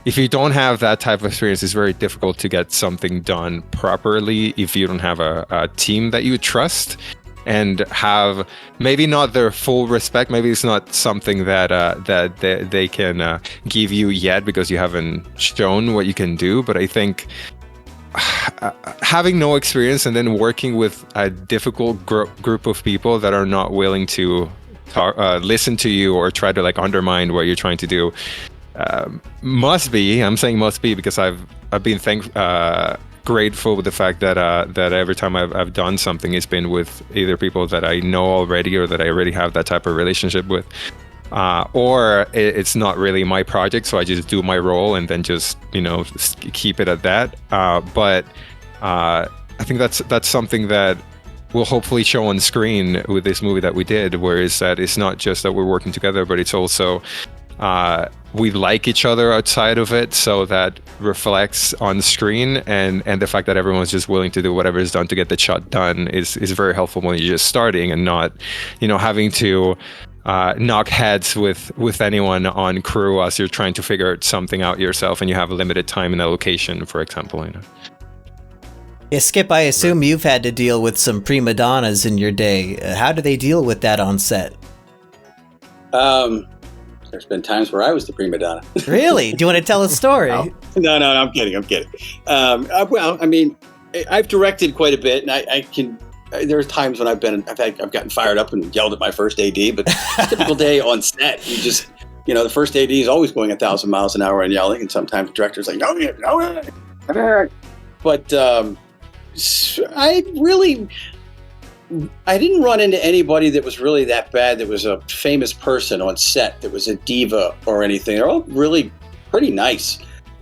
you don't have that type of experience, it's very difficult to get something done properly if you don't have a team that you trust and have maybe not their full respect. Maybe it's not something that they can give you yet because you haven't shown what you can do. But I think having no experience and then working with a difficult group of people that are not willing to listen to you or try to like undermine what you're trying to do must be. I'm saying must be because I've been grateful with the fact that every time I've done something, it's been with either people that I know already or that I already have that type of relationship with, or it's not really my project, so I just do my role and then just keep it at that. But I think that's something that will hopefully show on screen with this movie that we did, where is that it's not just that we're working together, but it's also we like each other outside of it, so that reflects on screen, and the fact that everyone's just willing to do whatever is done to get the shot done is very helpful when you're just starting and not having to knock heads with anyone on crew as you're trying to figure something out yourself and you have a limited time in a location, for example. Yeah, Skip, I assume you've had to deal with some prima donnas in your day. How do they deal with that on set? There's been times where I was the prima donna. Really? Do you want to tell a story? No, I'm kidding. Well, I mean, I've directed quite a bit, and I can. There's times when I've gotten fired up and yelled at my first AD, but typical day on set, you just, the first AD is always going 1,000 miles an hour and yelling, and sometimes the director's like, no. But I didn't run into anybody that was really that bad, that was a famous person on set, that was a diva or anything. They're all really pretty nice.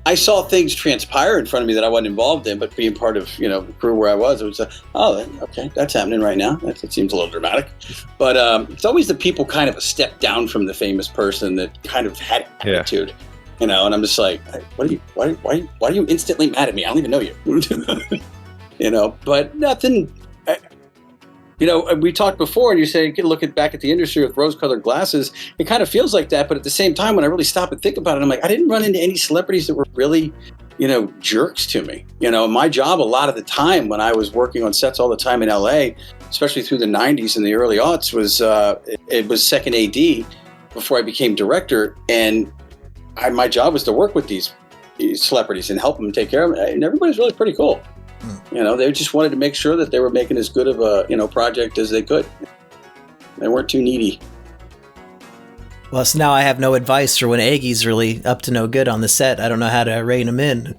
I saw things transpire in front of me that I wasn't involved in, but being part of, the crew where I was, it was okay, that's happening right now. That seems a little dramatic. But it's always the people kind of a step down from the famous person that kind of had attitude, and I'm just like, why are you instantly mad at me? I don't even know you. But nothing. We talked before, and you say, look back at the industry with rose-colored glasses. It kind of feels like that, but at the same time, when I really stop and think about it, I'm like, I didn't run into any celebrities that were really, jerks to me. My job a lot of the time when I was working on sets all the time in LA, especially through the 90s and the early aughts, was it was second AD before I became director, and my job was to work with these celebrities and help them take care of them, and everybody's really pretty cool. They just wanted to make sure that they were making as good of a project as they could. They weren't too needy. Well, so now I have no advice for when Aggie's really up to no good on the set. I don't know how to rein him in.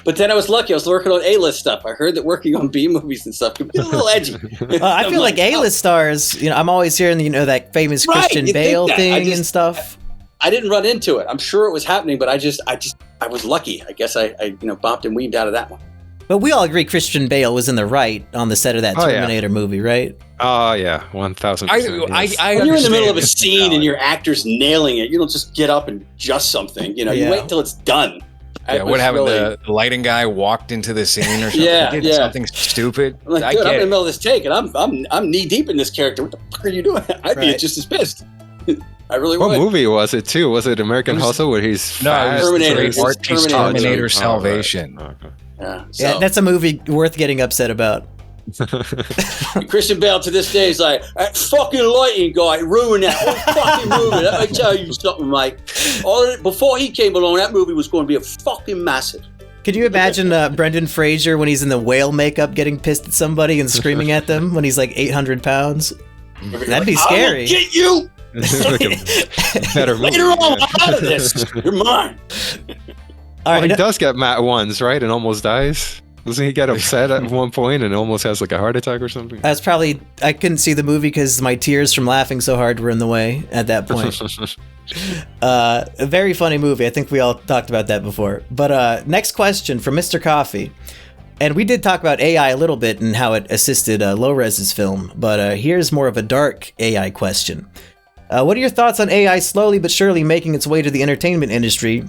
But then I was lucky. I was working on A-list stuff. I heard that working on B movies and stuff could be a little edgy. I feel like A-list stars, I'm always hearing, that famous Christian Bale thing and stuff. I didn't run into it. I'm sure it was happening, but I was lucky. I guess I bopped and weaved out of that one. But we all agree Christian Bale was in the right on the set of that Terminator movie, right? Oh, yeah, 1,000%. When you're in the middle of a scene and your actor's nailing it, you don't just get up and adjust something. You wait until it's done. Yeah, what happened? The lighting guy walked into the scene or something. He did something stupid. I'm like, dude, I'm in the middle of this take, and I'm knee deep in this character. What the fuck are you doing? I'd be just as pissed. I really would. What movie was it too? Was it American Hustle where he's fast? Terminator Salvation. Oh, right. Okay. Yeah, that's a movie worth getting upset about. Christian Bale to this day is like, that fucking lighting guy ruined that whole fucking movie. Let me tell you something, mate. Before he came along, that movie was going to be a fucking massive. Could you imagine Brendan Fraser when he's in the whale makeup getting pissed at somebody and screaming at them when he's like 800 pounds? That'd be scary. I will get you! Better movie. Later on, I'm out of this. You're mine. All right, he does get Matt once, right? And almost dies. Doesn't he get upset at one point and almost has like a heart attack or something? That's probably, I couldn't see the movie because my tears from laughing so hard were in the way at that point. A very funny movie. I think we all talked about that before. But next question from Mr. Coffee. And we did talk about AI a little bit and how it assisted LowRes' film, but here's more of a dark AI question. What are your thoughts on AI slowly but surely making its way to the entertainment industry?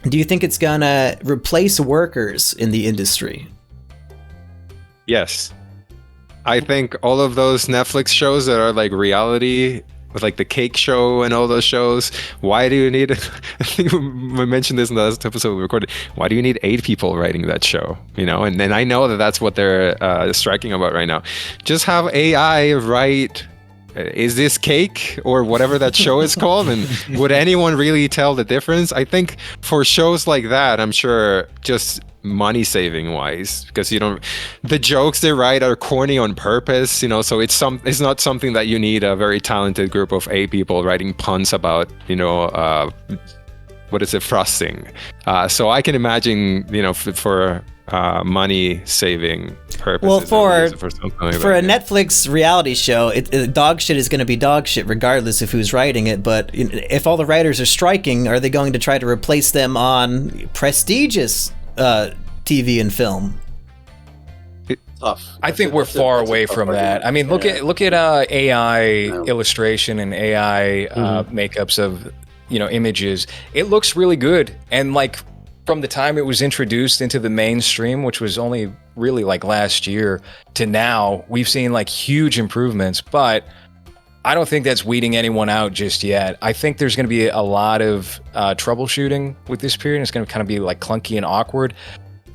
Do you think it's gonna replace workers in the industry? Yes. I think all of those Netflix shows that are like reality, with like the Cake Show and all those shows, why do you need, I think we mentioned this in the last episode we recorded, why do you need 8 people writing that show? You know, and I know that that's what they're striking about right now. Just have AI write, is this Cake or whatever that show is called, and would anyone really tell the difference? I think for shows like that, I'm sure just money saving wise, because the jokes they write are corny on purpose, you know, so it's not something that you need a very talented group of 8 people writing puns about, you know, what is it, frosting. So I can imagine, you know, for money saving purposes. Well, for a that, Netflix reality show, dog shit is going to be dog shit regardless of who's writing it. But if all the writers are striking, are they going to try to replace them on prestigious TV and film? Tough. I think we're far away from that. I mean, look at AI illustration and AI makeups of, you know, images. It looks really good, and like from the time it was introduced into the mainstream, which was only really like last year, to now, we've seen like huge improvements. But I don't think that's weeding anyone out just yet. I think there's going to be a lot of troubleshooting with this period. It's going to kind of be like clunky and awkward.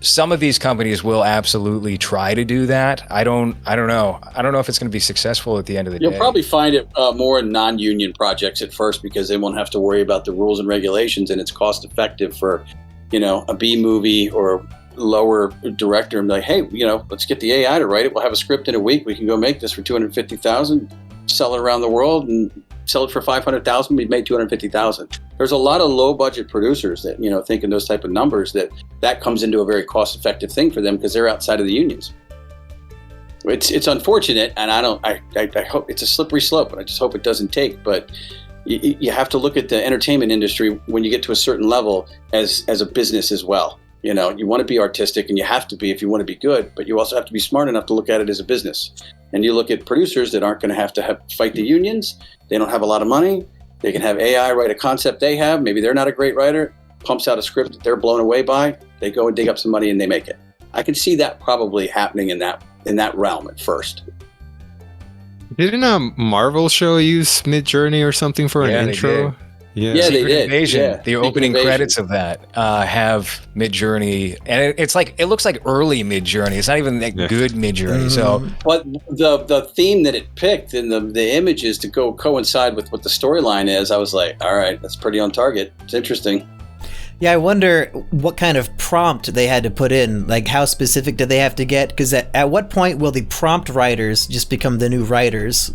Some of these companies will absolutely try to do that. I don't know. I don't know if it's going to be successful at the end of the day. You'll probably find it more in non-union projects at first, because they won't have to worry about the rules and regulations, and it's cost effective for, you know, a B movie or lower director and be like, hey, you know, let's get the AI to write it. We'll have a script in a week. We can go make this for $250,000, sell it around the world, and sell it for $500,000. We've made $250,000. There's a lot of low budget producers that, you know, think in those type of numbers, that comes into a very cost effective thing for them because they're outside of the unions. It's unfortunate, and I hope it's a slippery slope, and I just hope it doesn't take. But you have to look at the entertainment industry when you get to a certain level as a business as well. You know, you want to be artistic, and you have to be if you want to be good, but you also have to be smart enough to look at it as a business. And you look at producers that aren't going to have fight the unions. They don't have a lot of money. They can have AI write a concept they have. Maybe they're not a great writer, pumps out a script that they're blown away by. They go and dig up some money and they make it. I can see that probably happening in that realm at first. Didn't a Marvel show use Midjourney or something for an intro? Yeah, they did. Invasion, Yeah. the opening credits of that have Midjourney, and it's like, it looks like early Midjourney. It's not even that good Midjourney. So, but the theme that it picked and the images to go coincide with what the storyline is, I was like, all right, that's pretty on target. It's interesting. Yeah, I wonder what kind of prompt they had to put in. Like, how specific do they have to get? Because at what point will the prompt writers just become the new writers?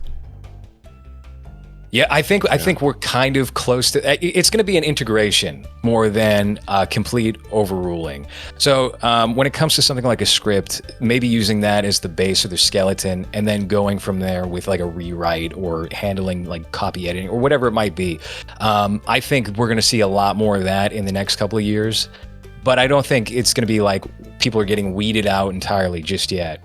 yeah, I think we're kind of close to. It's going to be an integration more than complete overruling. So when it comes to something like a script, maybe using that as the base or the skeleton, and then going from there with like a rewrite or handling like copy editing or whatever it might be. I think we're going to see a lot more of that in the next couple of years, but I don't think it's going to be like people are getting weeded out entirely just yet.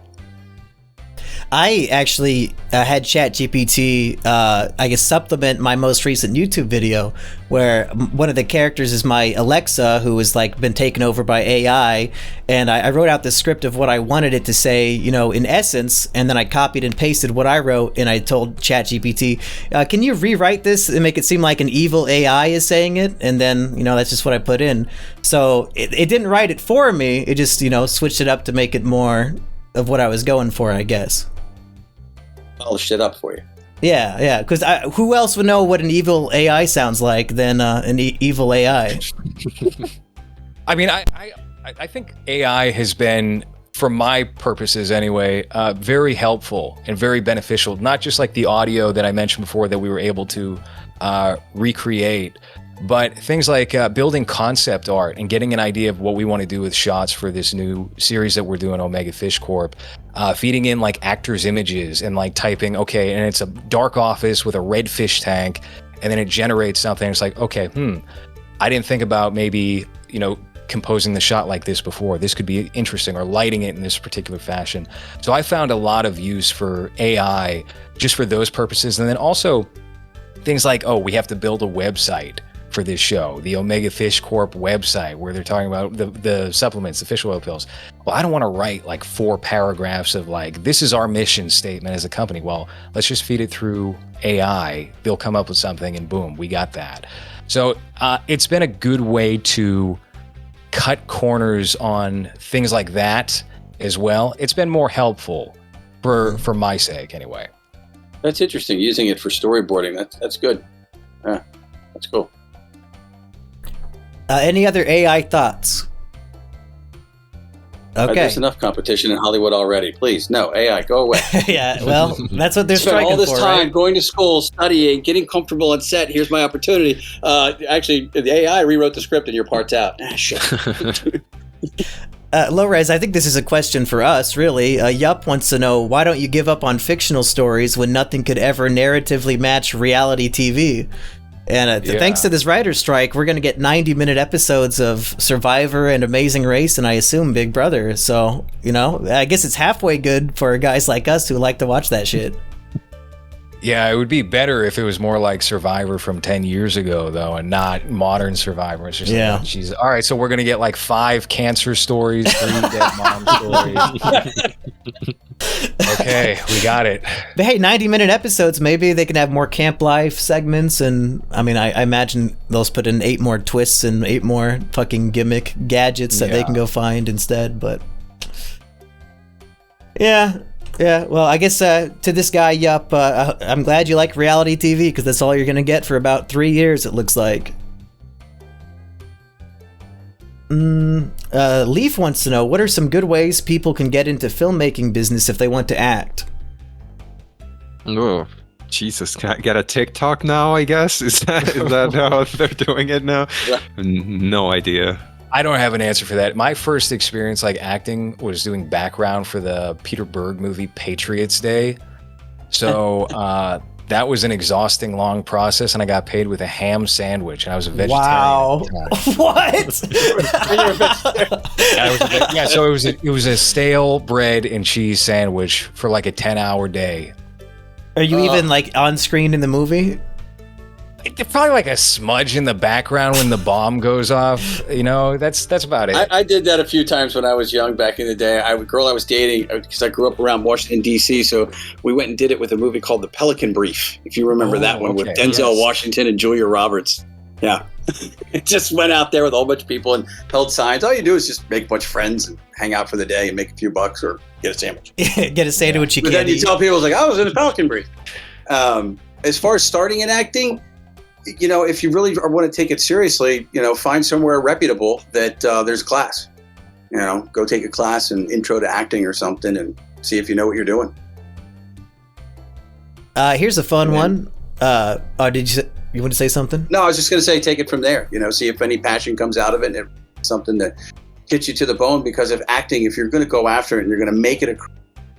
I actually had ChatGPT, I guess, supplement my most recent YouTube video, where one of the characters is my Alexa, who has like been taken over by AI, and I wrote out the script of what I wanted it to say, you know, in essence, and then I copied and pasted what I wrote, and I told ChatGPT, can you rewrite this and make it seem like an evil AI is saying it? And then, you know, that's just what I put in. So it didn't write it for me, it just, you know, switched it up to make it more of what I was going for, I guess. All the shit up for you. Yeah, because who else would know what an evil AI sounds like than an evil AI? I mean, I think AI has been, for my purposes anyway, very helpful and very beneficial. Not just like the audio that I mentioned before that we were able to recreate, But things like building concept art and getting an idea of what we want to do with shots for this new series that we're doing, Omega Fish Corp, feeding in like actors' images and like typing, okay, and it's a dark office with a red fish tank, and then it generates something. It's like, okay, I didn't think about maybe, composing the shot like this before. This could be interesting, or lighting it in this particular fashion. So I found a lot of use for AI just for those purposes. And then also things like, we have to build a website for this show, the Omega Fish Corp website, where they're talking about the supplements, the fish oil pills. Well, I don't want to write like 4 paragraphs of like, this is our mission statement as a company. Well, let's just feed it through AI. They'll come up with something and boom, we got that. So it's been a good way to cut corners on things like that as well. It's been more helpful for my sake anyway. That's interesting. Using it for storyboarding. That's good. Yeah, that's cool. Any other AI thoughts? Okay. There's enough competition in Hollywood already. Please, no, AI, go away. Yeah, well, that's what they're Spent striking all this for, time right? going to school, studying, getting comfortable on set. Here's my opportunity. Actually, the AI rewrote the script and your part's out. Shit. LowRes, I think this is a question for us, really. Yup wants to know, why don't you give up on fictional stories when nothing could ever narratively match reality TV? And thanks to this writer's strike, we're going to get 90-minute episodes of Survivor and Amazing Race, and I assume Big Brother. So, I guess it's halfway good for guys like us who like to watch that shit. Yeah, it would be better if it was more like Survivor from 10 years ago, though, and not modern Survivor. It's just like, geez, all right, so we're going to get like 5 cancer stories, 3 dead mom stories. Okay, we got it. But hey, 90-minute episodes, maybe they can have more camp life segments, and I imagine they'll put in 8 more twists and 8 more fucking gimmick gadgets that they can go find instead, but... Yeah, well, I guess to this guy, Yup, I'm glad you like reality TV, because that's all you're going to get for about 3 years, it looks like. Leaf wants to know, what are some good ways people can get into filmmaking business if they want to act? Oh, Jesus, can I get a TikTok now, I guess? Is that how they're doing it now? Yeah. No idea. I don't have an answer for that. My first experience like acting was doing background for the Peter Berg movie Patriots Day. So that was an exhausting, long process, and I got paid with a ham sandwich, and I was a vegetarian. Wow. What? So it was a stale bread and cheese sandwich for like a 10-hour day. Are you even like on screen in the movie? Probably like a smudge in the background when the bomb goes off. That's about it. I did that a few times when I was young back in the day. A girl I was dating, because I grew up around Washington, D.C., so we went and did it with a movie called The Pelican Brief, if you remember that one, with Denzel Washington and Julia Roberts. Yeah. It just went out there with a whole bunch of people and held signs. All you do is just make a bunch of friends and hang out for the day and make a few bucks or get a sandwich. Get a sandwich you but can't then you eat. tell people, it's like, I was in a Pelican Brief. As far as starting in acting, if you really want to take it seriously, find somewhere reputable that there's a class. Go take a class in intro to acting or something and see if you know what you're doing. Here's a fun one. You want to say something? No, I was just going to say, take it from there. See if any passion comes out of it, and it's something that gets you to the bone. Because of acting, if you're going to go after it and you're going to make it,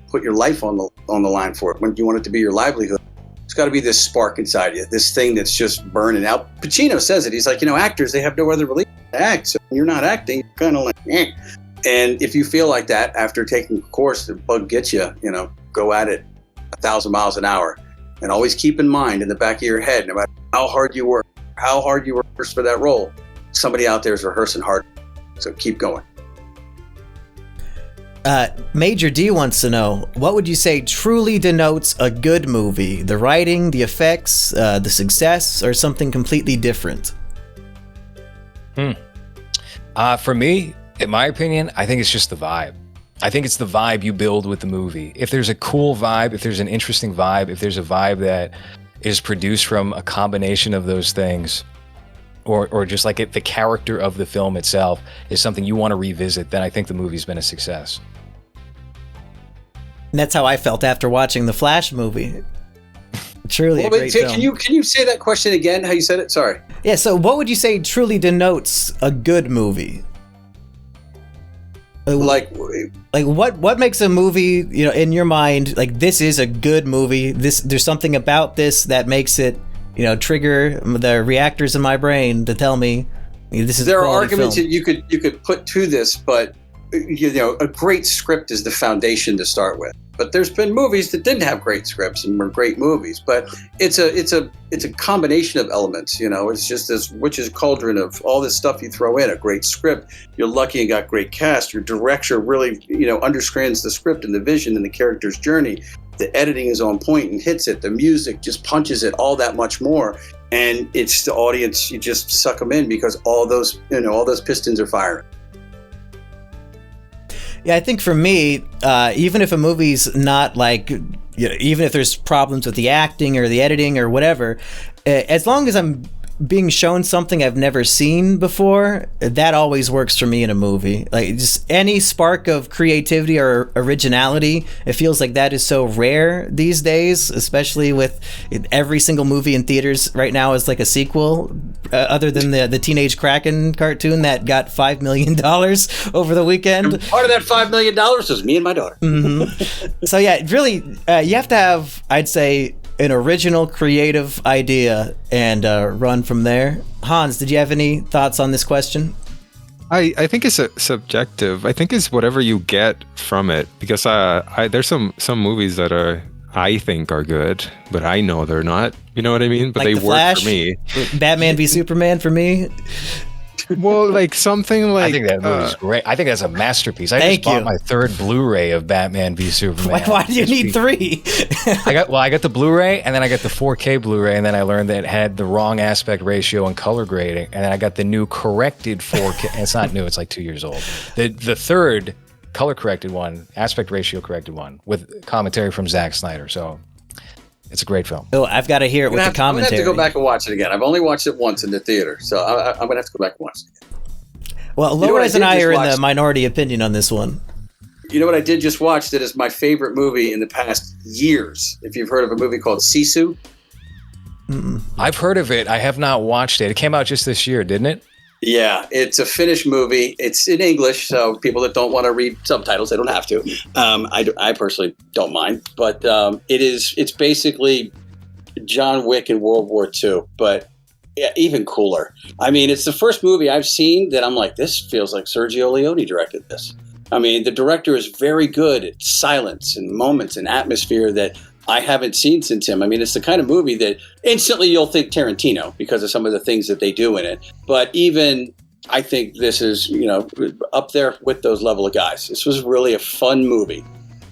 put your life on the line for it. When you want it to be your livelihood, it's got to be this spark inside you, this thing that's just burning out. Pacino says it. He's like, actors, they have no other relief to act. So when you're not acting, you're kind of like, eh. And if you feel like that after taking a course, the bug gets you, go at it 1,000 miles an hour. And always keep in mind in the back of your head, no matter how hard you work for that role, somebody out there is rehearsing hard. So keep going. Major D wants to know, what would you say truly denotes a good movie? The writing, the effects, the success, or something completely different? For me, in my opinion, I think it's just the vibe. I think it's the vibe you build with the movie. If there's a cool vibe, if there's an interesting vibe, if there's a vibe that is produced from a combination of those things, or just like the character of the film itself is something you want to revisit, then I think the movie's been a success. And that's how I felt after watching the Flash movie. Truly a great film. Can you say that question again? How you said it? Sorry. Yeah. So, what would you say truly denotes a good movie? Like what makes a movie, in your mind, like this is a good movie? There's something about this that makes it, trigger the reactors in my brain to tell me this is. There are arguments that you could put to this, but a great script is the foundation to start with. But there's been movies that didn't have great scripts and were great movies. But it's a combination of elements. It's just this witch's cauldron of all this stuff you throw in. A great script. You're lucky and got great cast. Your director really understands the script and the vision and the character's journey. The editing is on point and hits it. The music just punches it all that much more. And it's the audience. You just suck them in because all those pistons are firing. Yeah, I think for me, even if a movie's not like, even if there's problems with the acting or the editing or whatever, as long as I'm being shown something I've never seen before, that always works for me in a movie. Like just any spark of creativity or originality, it feels like that is so rare these days, especially with every single movie in theaters right now is like a sequel, other than the Teenage Kraken cartoon that got $5 million over the weekend. And part of that $5 million was me and my daughter. Mm-hmm. So yeah, really, you have to have, I'd say, an original creative idea and run from there. Hans, did you have any thoughts on this question? I think it's subjective. I think it's whatever you get from it, because there's some movies that I think are good, but I know they're not. You know what I mean? But like they The work Flash, for me. Batman v Superman for me. Well, like something like I think that movie's great. I think that's a masterpiece. I just bought my third Blu-ray of Batman v Superman. Why do you need three? I got the Blu-ray, and then I got the 4K Blu-ray, and then I learned that it had the wrong aspect ratio and color grading, and then I got the new corrected 4K. It's not new; it's like 2 years old. The third color corrected one, aspect ratio corrected one, with commentary from Zack Snyder. So it's a great film. Oh, I've got to hear it with the commentary. I'm going to have to go back and watch it again. I've only watched it once in the theater, so I'm going to have to go back and watch it again. Well, LowRes and I are in the minority opinion on this one. You know what I did just watch that is my favorite movie in the past years? If you've heard of a movie called Sisu. Mm-mm. I've heard of it. I have not watched it. It came out just this year, didn't it? Yeah, it's a Finnish movie. It's in English, so people that don't want to read subtitles, they don't have to. I personally don't mind, but it's basically John Wick in World War II, but even cooler. I mean, it's the first movie I've seen that I'm like, this feels like Sergio Leone directed this. I mean, the director is very good at silence and moments and atmosphere that I haven't seen since him. I mean, it's the kind of movie that instantly you'll think Tarantino because of some of the things that they do in it. But even I think this is, up there with those level of guys. This was really a fun movie.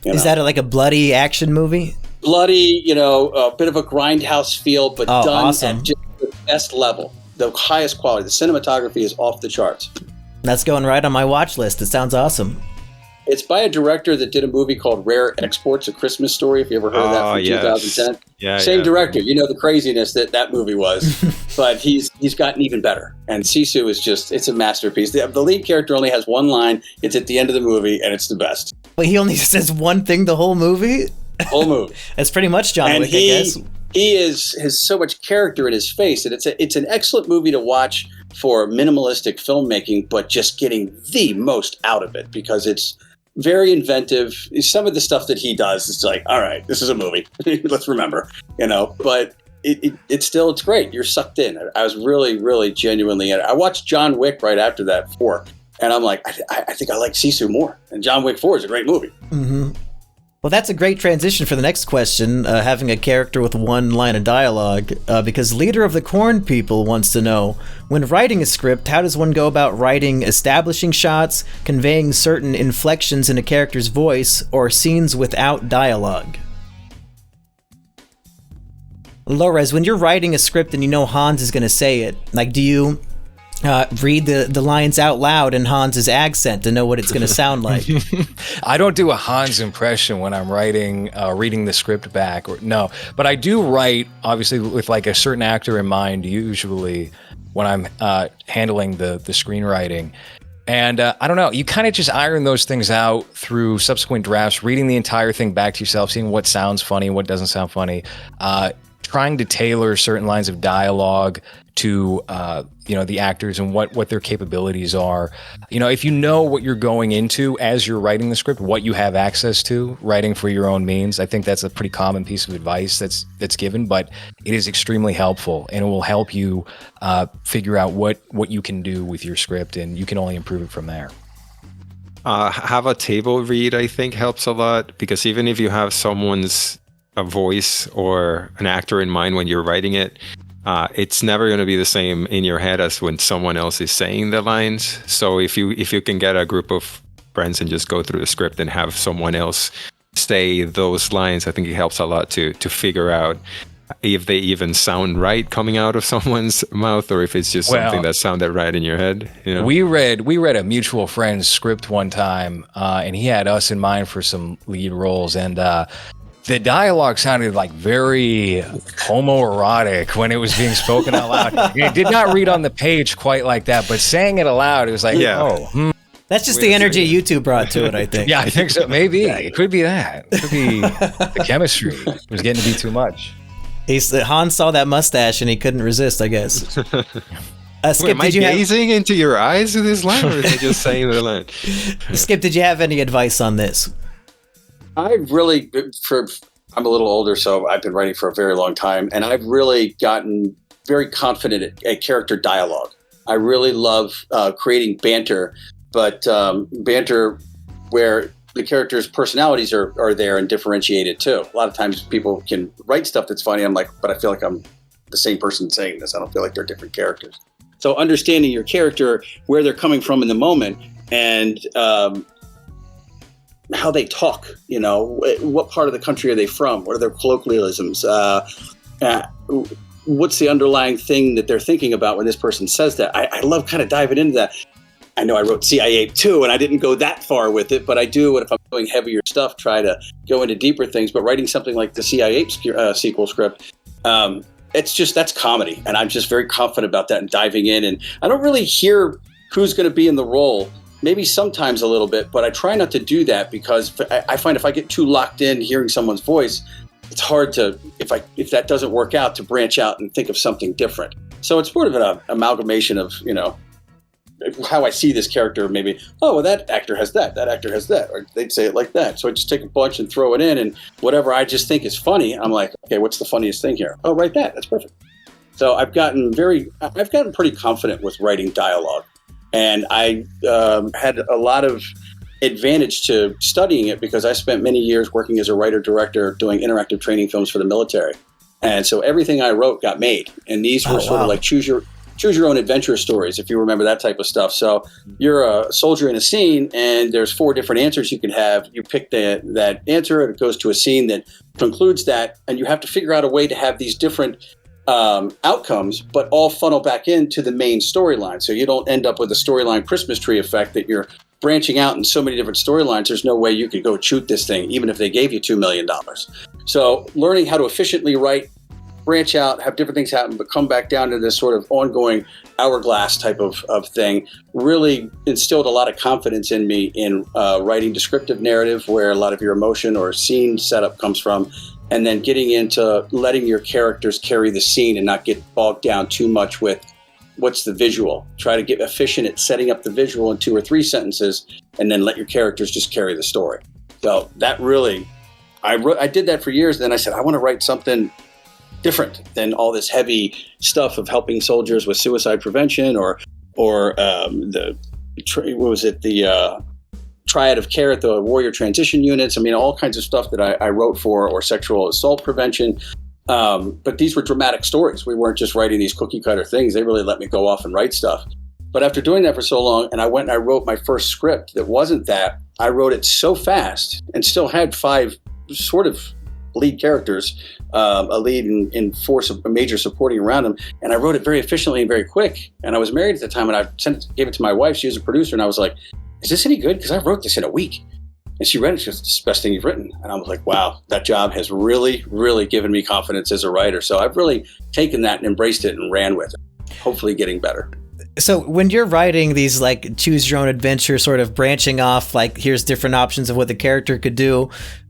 Is that like a bloody action movie? Bloody, a bit of a grindhouse feel, but done awesome. at just the best level, the highest quality. The cinematography is off the charts. That's going right on my watch list. It sounds awesome. It's by a director that did a movie called Rare Exports: A Christmas Story. If you ever heard of that from 2010. Yeah, Same director. You know the craziness that movie was, but he's gotten even better. And Sisu is it's a masterpiece. The lead character only has one line. It's at the end of the movie, and it's the best. But he only says one thing the whole movie? Whole movie. That's pretty much John Wick, I guess. He has so much character in his face that it's an excellent movie to watch for minimalistic filmmaking, but just getting the most out of it because it's very inventive. Some of the stuff that he does is like, all right, this is a movie. Let's remember, but it's great. You're sucked in. I was really, really genuinely in it. I watched John Wick right after that 4, and I'm like, I think I like Sisu more. And John Wick 4 is a great movie. Mm-hmm. Well, that's a great transition for the next question, having a character with one line of dialogue, because Leader of the Corn People wants to know, when writing a script, how does one go about writing establishing shots, conveying certain inflections in a character's voice, or scenes without dialogue? LowRes, when you're writing a script and you know Hans is going to say it, like, do you read the lines out loud in Hans's accent to know what it's going to sound like? I don't do a Hans impression when I'm writing, reading the script back. No, but I do write, obviously, with like a certain actor in mind, usually when I'm handling the screenwriting. And I don't know, you kind of just iron those things out through subsequent drafts, reading the entire thing back to yourself, seeing what sounds funny, what doesn't sound funny. trying to tailor certain lines of dialogue to the actors and what their capabilities are. If you know what you're going into as you're writing the script, what you have access to, writing for your own means, I think that's a pretty common piece of advice that's given, but it is extremely helpful, and it will help you figure out what you can do with your script, and you can only improve it from there. Have a table read, I think, helps a lot, because even if you have someone's a voice or an actor in mind when you're writing it, it's never going to be the same in your head as when someone else is saying the lines. So if you can get a group of friends and just go through the script and have someone else say those lines, I think it helps a lot to figure out if they even sound right coming out of someone's mouth, or if it's just something that sounded right in your head. We read a mutual friend's script one time, and he had us in mind for some lead roles, and the dialogue sounded like very homoerotic when it was being spoken out loud. It did not read on the page quite like that, but saying it aloud, it was like, That's just the energy you two brought to it, I think. Yeah, I think so. Maybe. It could be that. It could be the chemistry. It was getting to be too much. Hans saw that mustache and he couldn't resist, I guess. Skip, am I gazing into your eyes with this line, or is it just saying the line? Skip, did you have any advice on this? I'm a little older, so I've been writing for a very long time, and I've really gotten very confident at character dialogue. I really love creating banter, but banter where the characters' personalities are there and differentiated too. A lot of times people can write stuff that's funny. I'm like, but I feel like I'm the same person saying this. I don't feel like they're different characters. So understanding your character, where they're coming from in the moment, and how they talk, what part of the country are they from? What are their colloquialisms? What's the underlying thing that they're thinking about when this person says that? I love kind of diving into that. I know I wrote CIA too, and I didn't go that far with it, but I do, if I'm doing heavier stuff, try to go into deeper things. But writing something like the CIA sequel script, that's comedy, and I'm just very confident about that and diving in. And I don't really hear who's going to be in the role. Maybe sometimes a little bit, but I try not to do that, because I find if I get too locked in hearing someone's voice, it's hard to, if that doesn't work out, to branch out and think of something different. So it's sort of an amalgamation of, how I see this character. Maybe, that actor has that actor has that, or they'd say it like that. So I just take a bunch and throw it in, and whatever I just think is funny, I'm like, okay, what's the funniest thing here? Oh, write that. That's perfect. So I've gotten pretty confident with writing dialogue. And I had a lot of advantage to studying it, because I spent many years working as a writer-director doing interactive training films for the military. And so everything I wrote got made. And these were sort of like choose your own adventure stories, if you remember that type of stuff. So you're a soldier in a scene, and there's 4 different answers you can have. You pick that answer, and it goes to a scene that concludes that, and you have to figure out a way to have these different outcomes, but all funnel back into the main storyline. So you don't end up with a storyline Christmas tree effect that you're branching out in so many different storylines. There's no way you could go shoot this thing, even if they gave you $2 million. So learning how to efficiently write, branch out, have different things happen, but come back down to this sort of ongoing hourglass type of thing really instilled a lot of confidence in me in writing descriptive narrative, where a lot of your emotion or scene setup comes from, and then getting into letting your characters carry the scene and not get bogged down too much with what's the visual. Try to get efficient at setting up the visual in 2 or 3 sentences, and then let your characters just carry the story. So that really, I did that for years. Then I said, I want to write something different than all this heavy stuff of helping soldiers with suicide prevention or the triad of care at the warrior transition units. I mean, all kinds of stuff that I wrote for, or sexual assault prevention. But these were dramatic stories. We weren't just writing these cookie cutter things. They really let me go off and write stuff. But after doing that for so long, and I went and I wrote my first script that wasn't that, I wrote it so fast and still had 5 sort of lead characters, a lead and 4 major supporting around them. And I wrote it very efficiently and very quick. And I was married at the time, and I gave it to my wife. She was a producer, and I was like, is this any good? Because I wrote this in a week. And she read it. She goes, it's the best thing you've written. And I was like, wow, that job has really, really given me confidence as a writer. So I've really taken that and embraced it and ran with it, hopefully getting better. So when you're writing these like choose your own adventure, sort of branching off, like here's different options of what the character could do,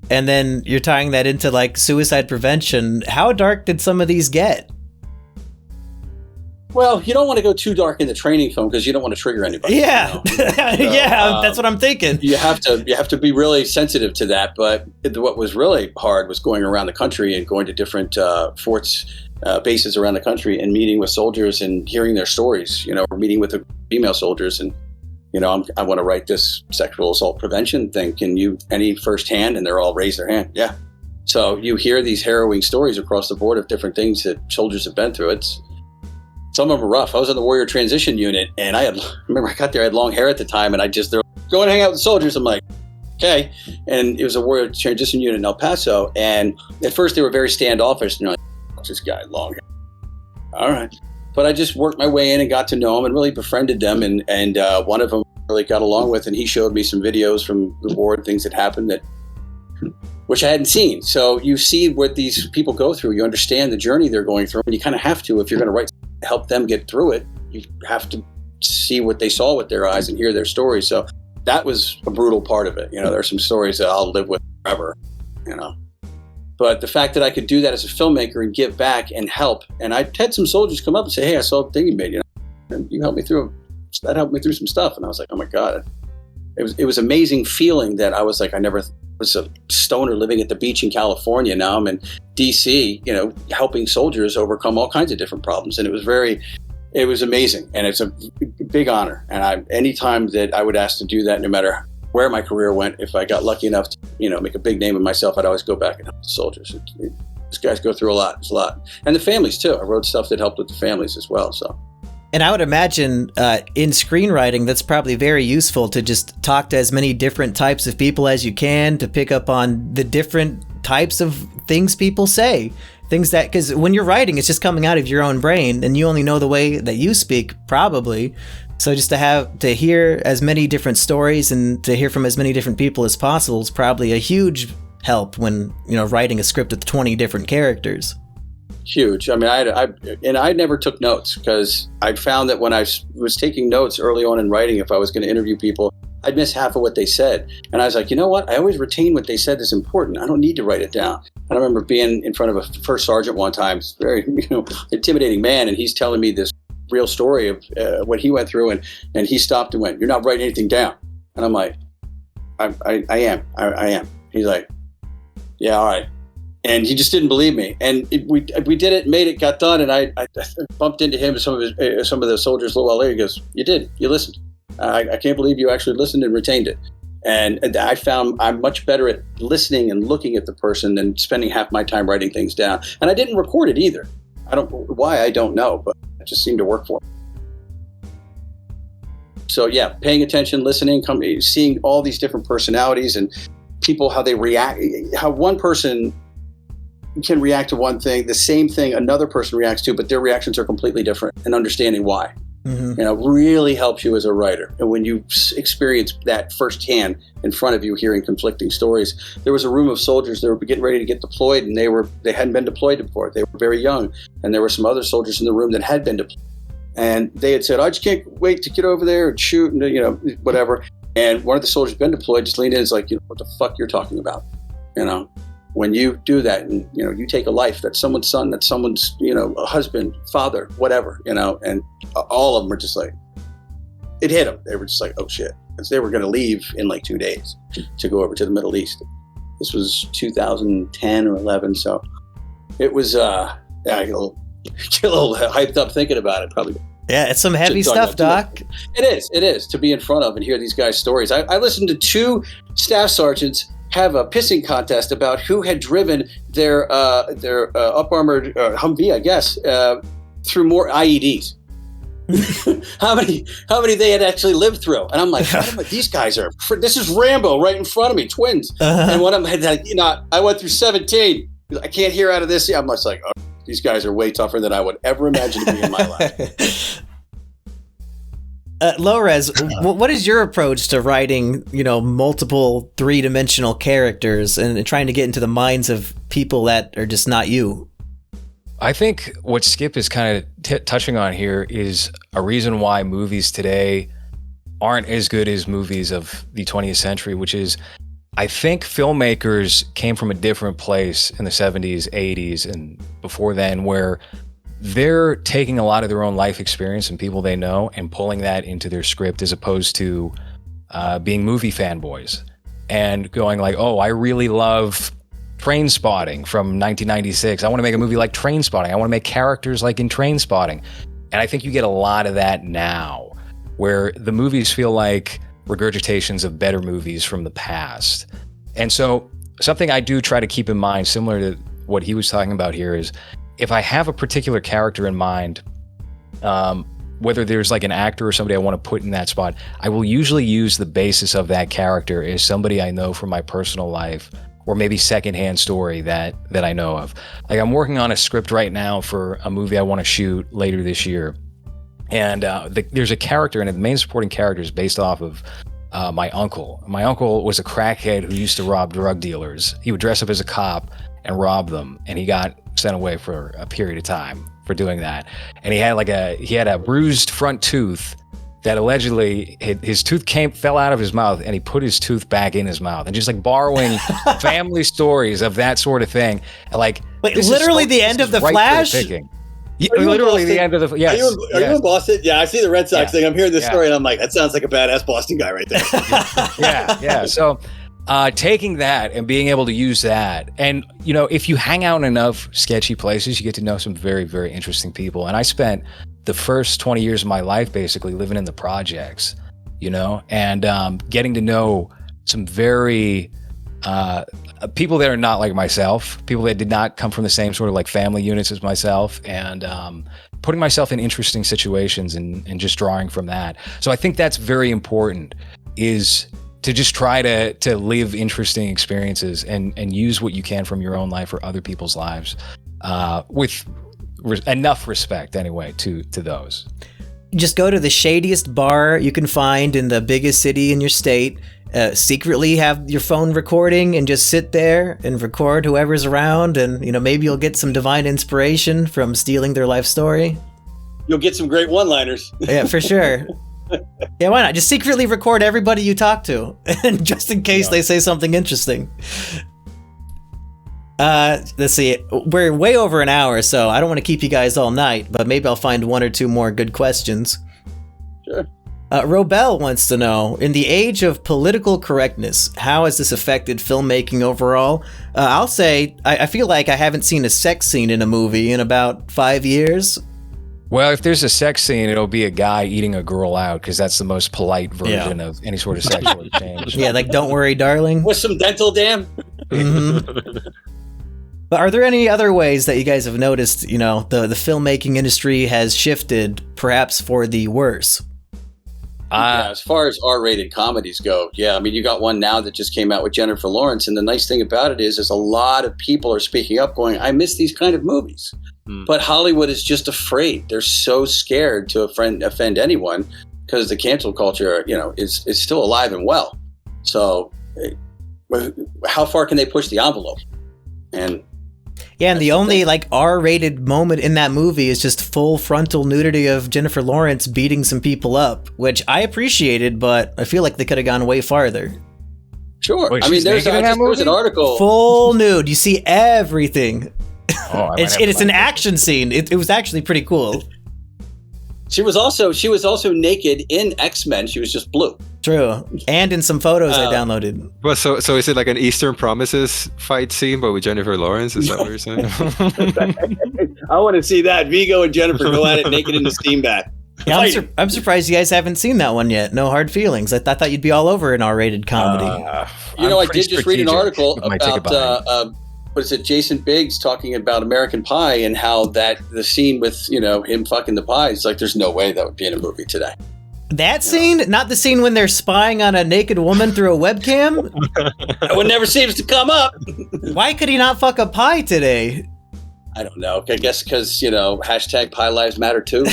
and then you're tying that into like suicide prevention, how dark did some of these get? Well, you don't want to go too dark in the training film because you don't want to trigger anybody. Yeah, you know? So, yeah, that's what I'm thinking. You have to be really sensitive to that. But what was really hard was going around the country and going to different forts, bases around the country, and meeting with soldiers and hearing their stories. You know, or meeting with the female soldiers, and you know, I want to write this sexual assault prevention thing. Can you any firsthand? And they're all raise their hand. Yeah. So you hear these harrowing stories across the board of different things that soldiers have been through. Some of them are rough. I was in the Warrior Transition Unit, and I remember I got there, I had long hair at the time, and they're like, go and hang out with the soldiers. I'm like, okay. And it was a Warrior Transition Unit in El Paso, and at first they were very standoffish, and you're like, what's this guy, long hair? All right. But I just worked my way in and got to know them and really befriended them, and one of them really got along with, and he showed me some videos from the war and things that happened which I hadn't seen. So you see what these people go through. You understand the journey they're going through, and you kind of have to, if you're going to write help them get through it, you have to see what they saw with their eyes and hear their stories. So that was a brutal part of it. You know, there are some stories that I'll live with forever, you know. But the fact that I could do that as a filmmaker and give back and help, and I had some soldiers come up and say, hey, I saw a thing you made, you know, and you helped me through, that helped me through some stuff. And I was like, oh my God. It was amazing feeling that I was like, I never was a stoner living at the beach in California. Now I'm in DC, you know, helping soldiers overcome all kinds of different problems. And it was amazing. And it's a big honor. And anytime that I would ask to do that, no matter where my career went, if I got lucky enough to, you know, make a big name of myself, I'd always go back and help the soldiers. These guys go through a lot. It's a lot. And the families too. I wrote stuff that helped with the families as well. So. And I would imagine in screenwriting, that's probably very useful to just talk to as many different types of people as you can, to pick up on the different types of things people say. Things that, because when you're writing, it's just coming out of your own brain and you only know the way that you speak, probably. So just to hear as many different stories and to hear from as many different people as possible is probably a huge help when, you know, writing a script with 20 different characters. Huge. I mean, I never took notes because I found that when I was taking notes early on in writing, if I was going to interview people, I'd miss half of what they said. And I was like, you know what? I always retain what they said is important. I don't need to write it down. And I remember being in front of a first sergeant one time, very, you know, intimidating man, and he's telling me this real story of what he went through, and he stopped and went, "You're not writing anything down." And I'm like, I am. He's like, yeah, all right. And he just didn't believe me. And we did it, made it, got done. And I bumped into him, some of the soldiers a little while later. He goes, "You did, you listened. I can't believe you actually listened and retained it." And I found I'm much better at listening and looking at the person than spending half my time writing things down. And I didn't record it either. I don't know, but it just seemed to work for me. So yeah, paying attention, listening, seeing all these different personalities and people, how they react, how one person can react to one thing, the same thing another person reacts to, but their reactions are completely different, and understanding why. Mm-hmm. You know, really helps you as a writer. And when you experience that firsthand in front of you, hearing conflicting stories. There was a room of soldiers that were getting ready to get deployed, and they hadn't been deployed before. They were very young, and there were some other soldiers in the room that had been deployed. And they had said, "I just can't wait to get over there and shoot," and you know, whatever. And one of the soldiers been deployed just leaned in and is like, "You know, what the fuck you're talking about? You know, when you do that, and you know, you take a life, that's someone's son, that's someone's, you know, a husband, father, whatever, you know." And all of them were just like, it hit them. They were just like, "Oh shit," because they were going to leave in like 2 days to go over to the Middle East. This was 2010 or 11, so it was. I get a little hyped up thinking about it, probably. Yeah, it's some heavy stuff, Doc. It is to be in front of and hear these guys' stories. I listened to 2 staff sergeants have a pissing contest about who had driven their up armored Humvee, I guess, through more IEDs. how many they had actually lived through. And I'm like, these guys are. This is Rambo right in front of me, twins. Uh-huh. And one of them had like, you know, I went through 17. I can't hear out of this. I'm just like, oh, these guys are way tougher than I would ever imagine to be in my life. LowRes, what is your approach to writing, you know, multiple 3-dimensional characters and trying to get into the minds of people that are just not you? I think what Skip is kind of touching on here is a reason why movies today aren't as good as movies of the 20th century, which is I think filmmakers came from a different place in the 70s, 80s, and before then, where they're taking a lot of their own life experience and people they know and pulling that into their script, as opposed to being movie fanboys and going like, oh, I really love Train Spotting from 1996. I want to make a movie like Train Spotting. I want to make characters like in Train Spotting. And I think you get a lot of that now, where the movies feel like regurgitations of better movies from the past. And so something I do try to keep in mind, similar to what he was talking about here, is if I have a particular character in mind, whether there's like an actor or somebody I want to put in that spot, I will usually use the basis of that character as somebody I know from my personal life, or maybe secondhand story that I know of. Like I'm working on a script right now for a movie I want to shoot later this year. And there's a character, and the main supporting character is based off of my uncle. My uncle was a crackhead who used to rob drug dealers. He would dress up as a cop and rob them, and he got sent away for a period of time for doing that. And he had a bruised front tooth that allegedly his tooth fell out of his mouth, and he put his tooth back in his mouth, and just like borrowing family stories of that sort of thing. Like, wait, literally the end of the Flash? Yeah, literally the end of the yes. Are you in Boston? Yeah, I see the Red Sox thing. I'm hearing this story, and I'm like, that sounds like a badass Boston guy right there. yeah. So taking that and being able to use that, and if you hang out in enough sketchy places, you get to know some very, very interesting people. And I spent the first 20 years of my life basically living in the projects, and getting to know some very people that are not like myself, people that did not come from the same sort of like family units as myself, and putting myself in interesting situations and just drawing from that. So I think that's very important, is to just try to live interesting experiences and use what you can from your own life or other people's lives with enough respect anyway to those. Just go to the shadiest bar you can find in the biggest city in your state, secretly have your phone recording, and just sit there and record whoever's around, and maybe you'll get some divine inspiration from stealing their life story. You'll get some great one-liners. Yeah, for sure. Yeah, why not? Just secretly record everybody you talk to, and just in case they say something interesting. Let's see. We're way over an hour, so I don't want to keep you guys all night, but maybe I'll find one or two more good questions. Sure. Robel wants to know, in the age of political correctness, how has this affected filmmaking overall? I'll say, I feel like I haven't seen a sex scene in a movie in about 5 years. Well, if there's a sex scene, it'll be a guy eating a girl out, because that's the most polite version of any sort of sexual exchange. Yeah, like, don't worry, darling. With some dental dam. Mm-hmm. But are there any other ways that you guys have noticed, the filmmaking industry has shifted, perhaps for the worse? As far as R-rated comedies go, you got one now that just came out with Jennifer Lawrence, and the nice thing about it is a lot of people are speaking up going, I miss these kind of movies. But Hollywood is just afraid. They're so scared to offend anyone, because the cancel culture, is still alive and well. So how far can they push the envelope? And the only R-rated moment in that movie is just full frontal nudity of Jennifer Lawrence beating some people up, which I appreciated, but I feel like they could have gone way farther. Sure. Wait, there's an article. Full nude. You see everything. Oh, it's an action scene. It was actually pretty cool. She was also naked in X-Men. She was just blue. True. And in some photos I downloaded. But so is it like an Eastern Promises fight scene, but with Jennifer Lawrence? Is that what you're saying? I want to see that. Vigo and Jennifer go at it naked in the steam bath. Yeah, I'm surprised you guys haven't seen that one yet. No hard feelings. I thought you'd be all over an R-rated comedy. I did just read an article about Jason Biggs talking about American Pie, and how the scene with him fucking the pie, it's like there's no way that would be in a movie today. That scene? Not the scene when they're spying on a naked woman through a webcam? That one never seems to come up. Why could he not fuck a pie today? I don't know. I guess because, hashtag Pie Lives Matter too.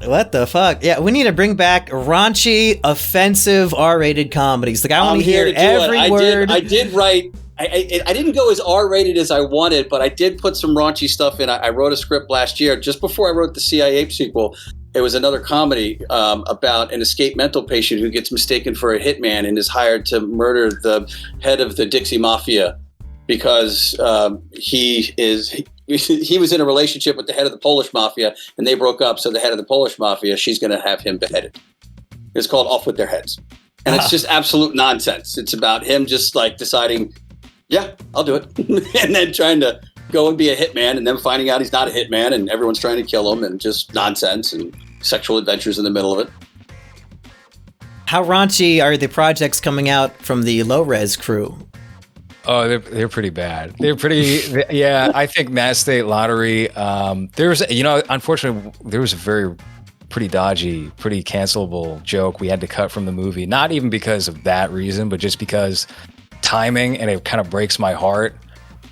What the fuck? Yeah, we need to bring back raunchy, offensive R-rated comedies. I want to hear every word. I did write I didn't go as R-rated as I wanted, but I did put some raunchy stuff in. I wrote a script last year, just before I wrote the CIA sequel. It was another comedy about an escaped mental patient who gets mistaken for a hitman and is hired to murder the head of the Dixie Mafia because he was in a relationship with the head of the Polish Mafia, and they broke up. So the head of the Polish Mafia, she's going to have him beheaded. It's called Off With Their Heads. And it's just absolute nonsense. It's about him just like deciding, yeah, I'll do it. And then trying to go and be a hitman, and then finding out he's not a hitman, and everyone's trying to kill him, and just nonsense and sexual adventures in the middle of it. How raunchy are the projects coming out from the LowRes crew? Oh, they're pretty bad. They're pretty, yeah. I think Mass State Lottery. Unfortunately, there was a pretty dodgy, pretty cancelable joke we had to cut from the movie. Not even because of that reason, but just because timing, and it kind of breaks my heart.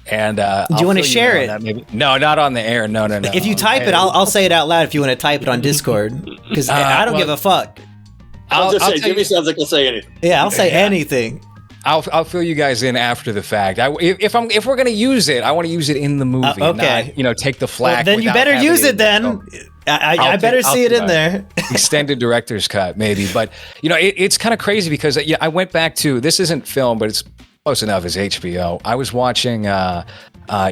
And do you want to share it? Maybe. No, not on the air. No. If you type it, I'll say it out loud if you want to type it on Discord, because I don't give a fuck. I'll just say, Jimmy sounds like he'll say anything. Yeah, I'll say anything. I'll fill you guys in after the fact. If we're gonna use it, I want to use it in the movie. Okay. Not, take the flack. Well, then you better use it then. I better see it in there. Extended director's cut, maybe. But it's kind of crazy because I went back to, this isn't film, but it's close enough as HBO. I was watching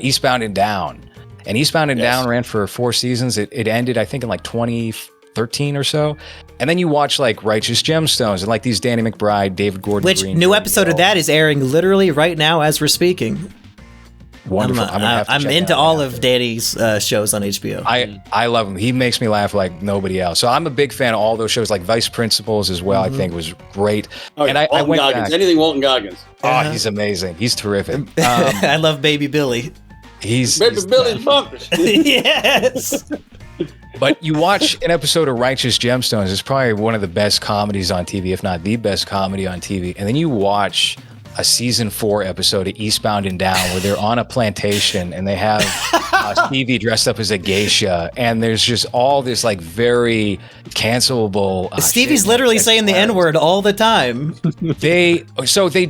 Eastbound and Down, and Eastbound and Down ran for 4 seasons. It ended, I think, in like 2013 or so. And then you watch like Righteous Gemstones and like these Danny McBride, David Gordon Which Green. new episode of that is airing literally right now as we're speaking. Wonderful. I'm into all of Danny's shows on HBO. I love him. He makes me laugh like nobody else. So I'm a big fan of all those shows, like Vice Principals as well. I think was great. Oh, and I went Goggins. back. Anything Walton Goggins. Oh, he's amazing. He's terrific. I love Baby Billy. He's Billy's bunkers. Yes. But you watch an episode of Righteous Gemstones, it's probably one of the best comedies on TV, if not the best comedy on TV. And then you watch a season 4 episode of Eastbound and Down where they're on a plantation and they have Stevie dressed up as a geisha, and there's just all this like very cancelable Stevie's literally saying the N-word all the time. They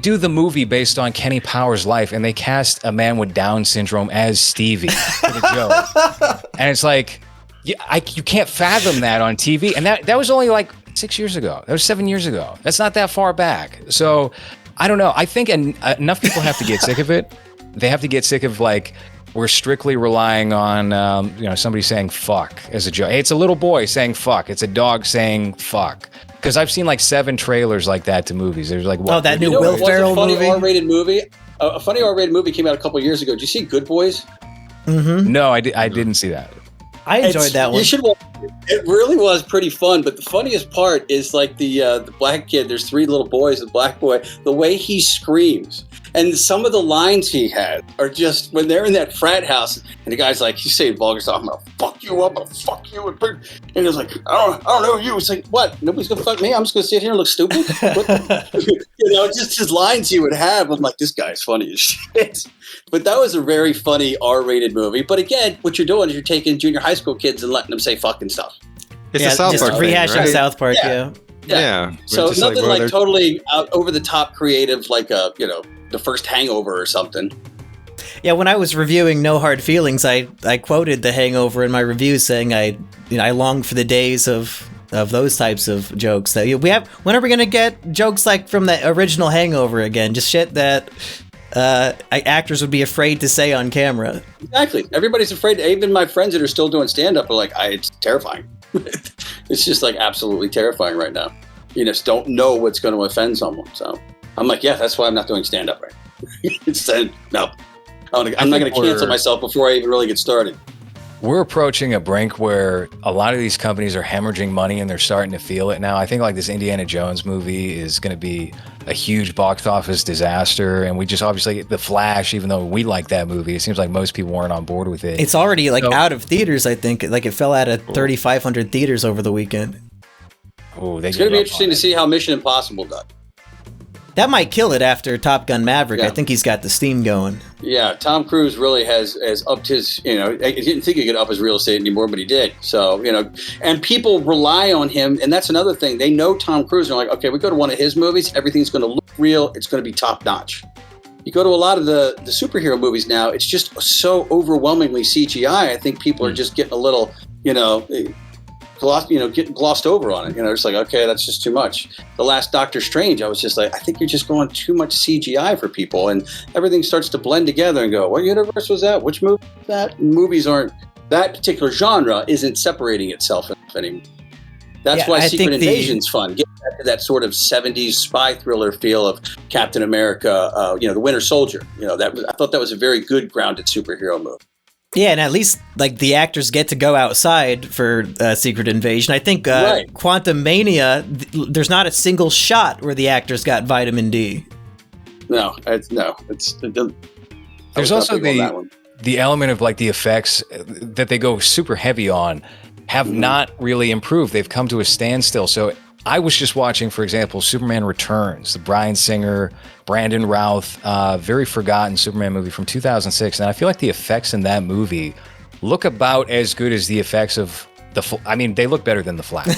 do the movie based on Kenny Powers' life, and they cast a man with Down syndrome as Stevie for the joke. And it's like, you can't fathom that on TV. And that was only like 6 years ago. That was 7 years ago. That's not that far back. So I don't know. I think enough people have to get sick of it. They have to get sick of like, we're strictly relying on somebody saying fuck as a joke. Hey, it's a little boy saying fuck. It's a dog saying fuck. Because I've seen like 7 trailers like that to movies. There's like, that new Will Ferrell movie. A funny R-rated movie. A funny R-rated movie came out a couple years ago. Did you see Good Boys? Mm-hmm. No, I didn't see that. I enjoyed that one. You should watch it. It really was pretty fun. But the funniest part is like the black kid. There's 3 little boys. The black boy. The way he screams. And some of the lines he had are just, when they're in that frat house, and the guy's like, he's saying vulgar stuff, I'm going to fuck you up, I'm going to fuck you. And he's like, I don't know you. It's like, what? Nobody's going to fuck me? I'm just going to sit here and look stupid? Just his lines he would have. I'm like, this guy's funny as shit. But that was a very funny R-rated movie. But again, what you're doing is you're taking junior high school kids and letting them say fucking stuff. It's a South Park thing, rehashing right? South Park, yeah. So nothing like totally over the top creative, like the first Hangover or something. Yeah, when I was reviewing No Hard Feelings, I quoted The Hangover in my review, saying I long for the days of those types of jokes. That when are we gonna get jokes like from the original Hangover again? Just shit that actors would be afraid to say on camera. Exactly. Everybody's afraid. Even my friends that are still doing stand-up are like, it's terrifying. It's just like absolutely terrifying right now. You just don't know what's going to offend someone. So I'm like, yeah, that's why I'm not doing stand-up right now. No. I'm not going to cancel myself before I even really get started. We're approaching a brink where a lot of these companies are hemorrhaging money and they're starting to feel it now. I think like this Indiana Jones movie is going to be a huge box office disaster. And we just obviously, The Flash, even though we like that movie, it seems like most people weren't on board with it. It's already out of theaters, I think. Like it fell out of 3,500 theaters over the weekend. It's going to be interesting to see how Mission Impossible does. That might kill it after Top Gun Maverick. Yeah. I think he's got the steam going. Yeah, Tom Cruise really has upped his, I didn't think he could up his real estate anymore, but he did. So, and people rely on him. And that's another thing. They know Tom Cruise. And they're like, okay, we go to one of his movies. Everything's going to look real. It's going to be top notch. you go to a lot of the superhero movies now, it's just so overwhelmingly CGI. I think people are just getting a little, getting glossed over on it. It's like, okay, that's just too much. The last Doctor Strange, I was just like, I think you're just going too much CGI for people, and everything starts to blend together and go, what universe was that? Which movie was that? Movies aren't, that particular genre isn't separating itself anymore. That's why Secret Invasion's fun. Get back to that sort of 70s spy thriller feel of Captain America, the Winter Soldier. I thought that was a very good grounded superhero movie. Yeah, and at least like the actors get to go outside for Secret Invasion. I think Quantum Mania, there's not a single shot where the actors got vitamin D. There's also the element of like the effects that they go super heavy on have not really improved. They've come to a standstill. So I was just watching, for example, Superman Returns, the Bryan Singer, Brandon Routh, very forgotten Superman movie from 2006. And I feel like the effects in that movie look about as good as the effects of they look better than The Flash.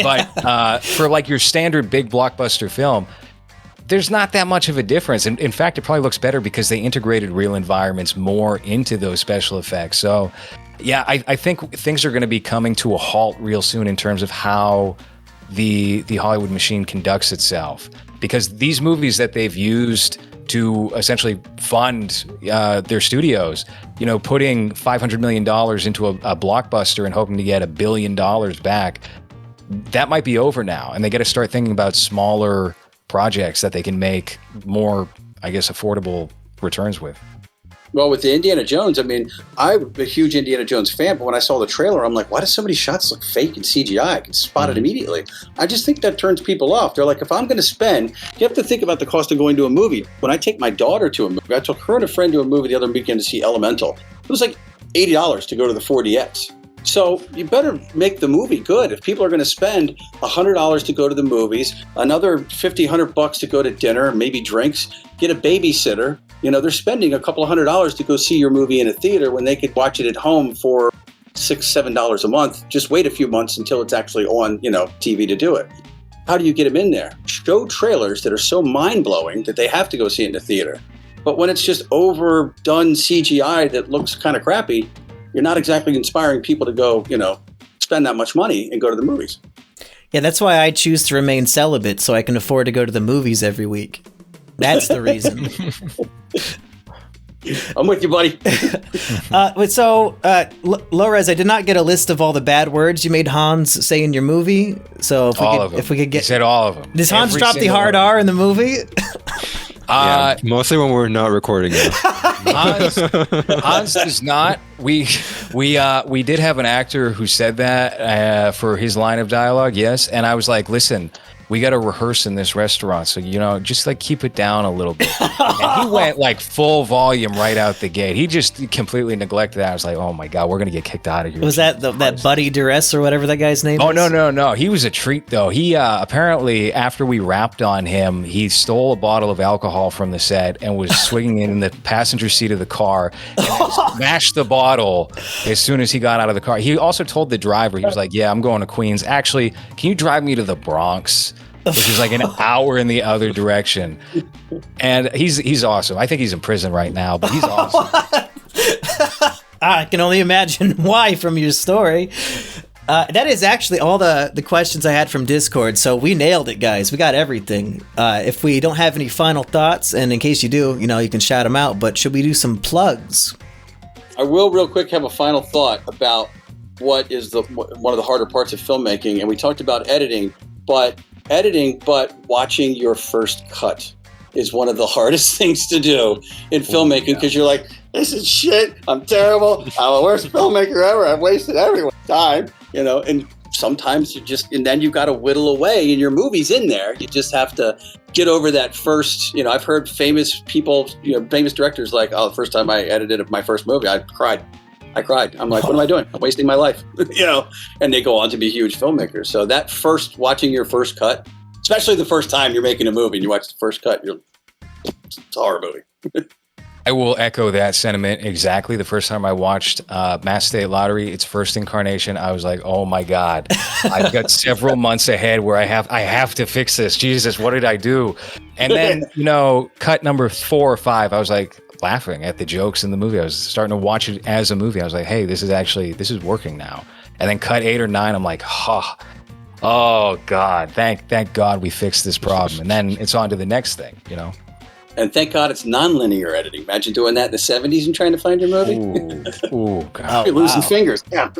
But for like your standard big blockbuster film, there's not that much of a difference. And in fact, it probably looks better because they integrated real environments more into those special effects. So yeah, I think things are going to be coming to a halt real soon in terms of how the Hollywood machine conducts itself, because these movies that they've used to essentially fund their studios, putting $500 million into a blockbuster and hoping to get $1 billion back, that might be over now. And they got to start thinking about smaller projects that they can make more, I guess, affordable returns with. Well, with the Indiana Jones, I'm a huge Indiana Jones fan, but when I saw the trailer, I'm like, why do so many shots look fake and CGI? I can spot it immediately. I just think that turns people off. They're like, if I'm going to spend, you have to think about the cost of going to a movie. When I take my daughter to a movie, I took her and a friend to a movie the other weekend to see Elemental. It was like $80 to go to the 4DX. So you better make the movie good. If people are going to spend $100 to go to the movies, another $100 to go to dinner, maybe drinks, get a babysitter, they're spending a couple $100 to go see your movie in a theater when they could watch it at home for $6, $7 a month. Just wait a few months until it's actually on, TV to do it. How do you get them in there? Show trailers that are so mind-blowing that they have to go see it in the theater. But when it's just overdone CGI that looks kind of crappy, you're not exactly inspiring people to go, spend that much money and go to the movies. Yeah, that's why I choose to remain celibate, so I can afford to go to the movies every week. That's the reason. I'm with you, buddy. LowRes, I did not get a list of all the bad words you made Hans say in your movie. So if we could get, he said all of them. Does Hans drop the hard R in the movie? Mostly when we're not recording it. Hans does not. We did have an actor who said that for his line of dialogue, yes. And I was like, listen, we got to rehearse in this restaurant, so just like keep it down a little bit. And he went like full volume right out the gate. He just completely neglected that. I was like, oh my god, we're gonna get kicked out of here. Was that that Buddy Duress or whatever that guy's name? Oh is? No. He was a treat though. He apparently after we wrapped on him, he stole a bottle of alcohol from the set and was swinging it in the passenger seat of the car and smashed the bottle as soon as he got out of the car. He also told the driver, he was like, yeah, I'm going to Queens. Actually, can you drive me to the Bronx? Which is like an hour in the other direction. And he's awesome. I think he's in prison right now, but he's awesome. I can only imagine why from your story. That is actually all the questions I had from Discord, so we nailed it, guys. We got everything. If we don't have any final thoughts, and in case you do, you can shout them out, but should we do some plugs? I will real quick have a final thought about what is one of the harder parts of filmmaking, and we talked about editing, but watching your first cut is one of the hardest things to do in filmmaking, because you're like, this is shit, I'm terrible, I'm the worst filmmaker ever, I've wasted everyone's time, and sometimes and then you've got to whittle away, and your movie's in there. You just have to get over that first, I've heard famous people, famous directors like, oh, the first time I edited my first movie, I cried. I'm like, what am I doing? I'm wasting my life, and they go on to be huge filmmakers. So that watching your first cut, especially the first time you're making a movie and you watch the first cut, it's a horror movie. I will echo that sentiment exactly. The first time I watched Mass State Lottery, its first incarnation, I was like, "Oh my God, I've got several months ahead where I have to fix this. Jesus, what did I do?" And then, cut number 4 or 5, I was like laughing at the jokes in the movie. I was starting to watch it as a movie. I was like, "Hey, this is working now." And then cut 8 or 9, I'm like, "Oh God, thank God we fixed this problem." And then it's on to the next thing, And thank God it's non-linear editing. Imagine doing that in the 70s and trying to find your movie. Ooh, God. You're losing fingers. Yeah.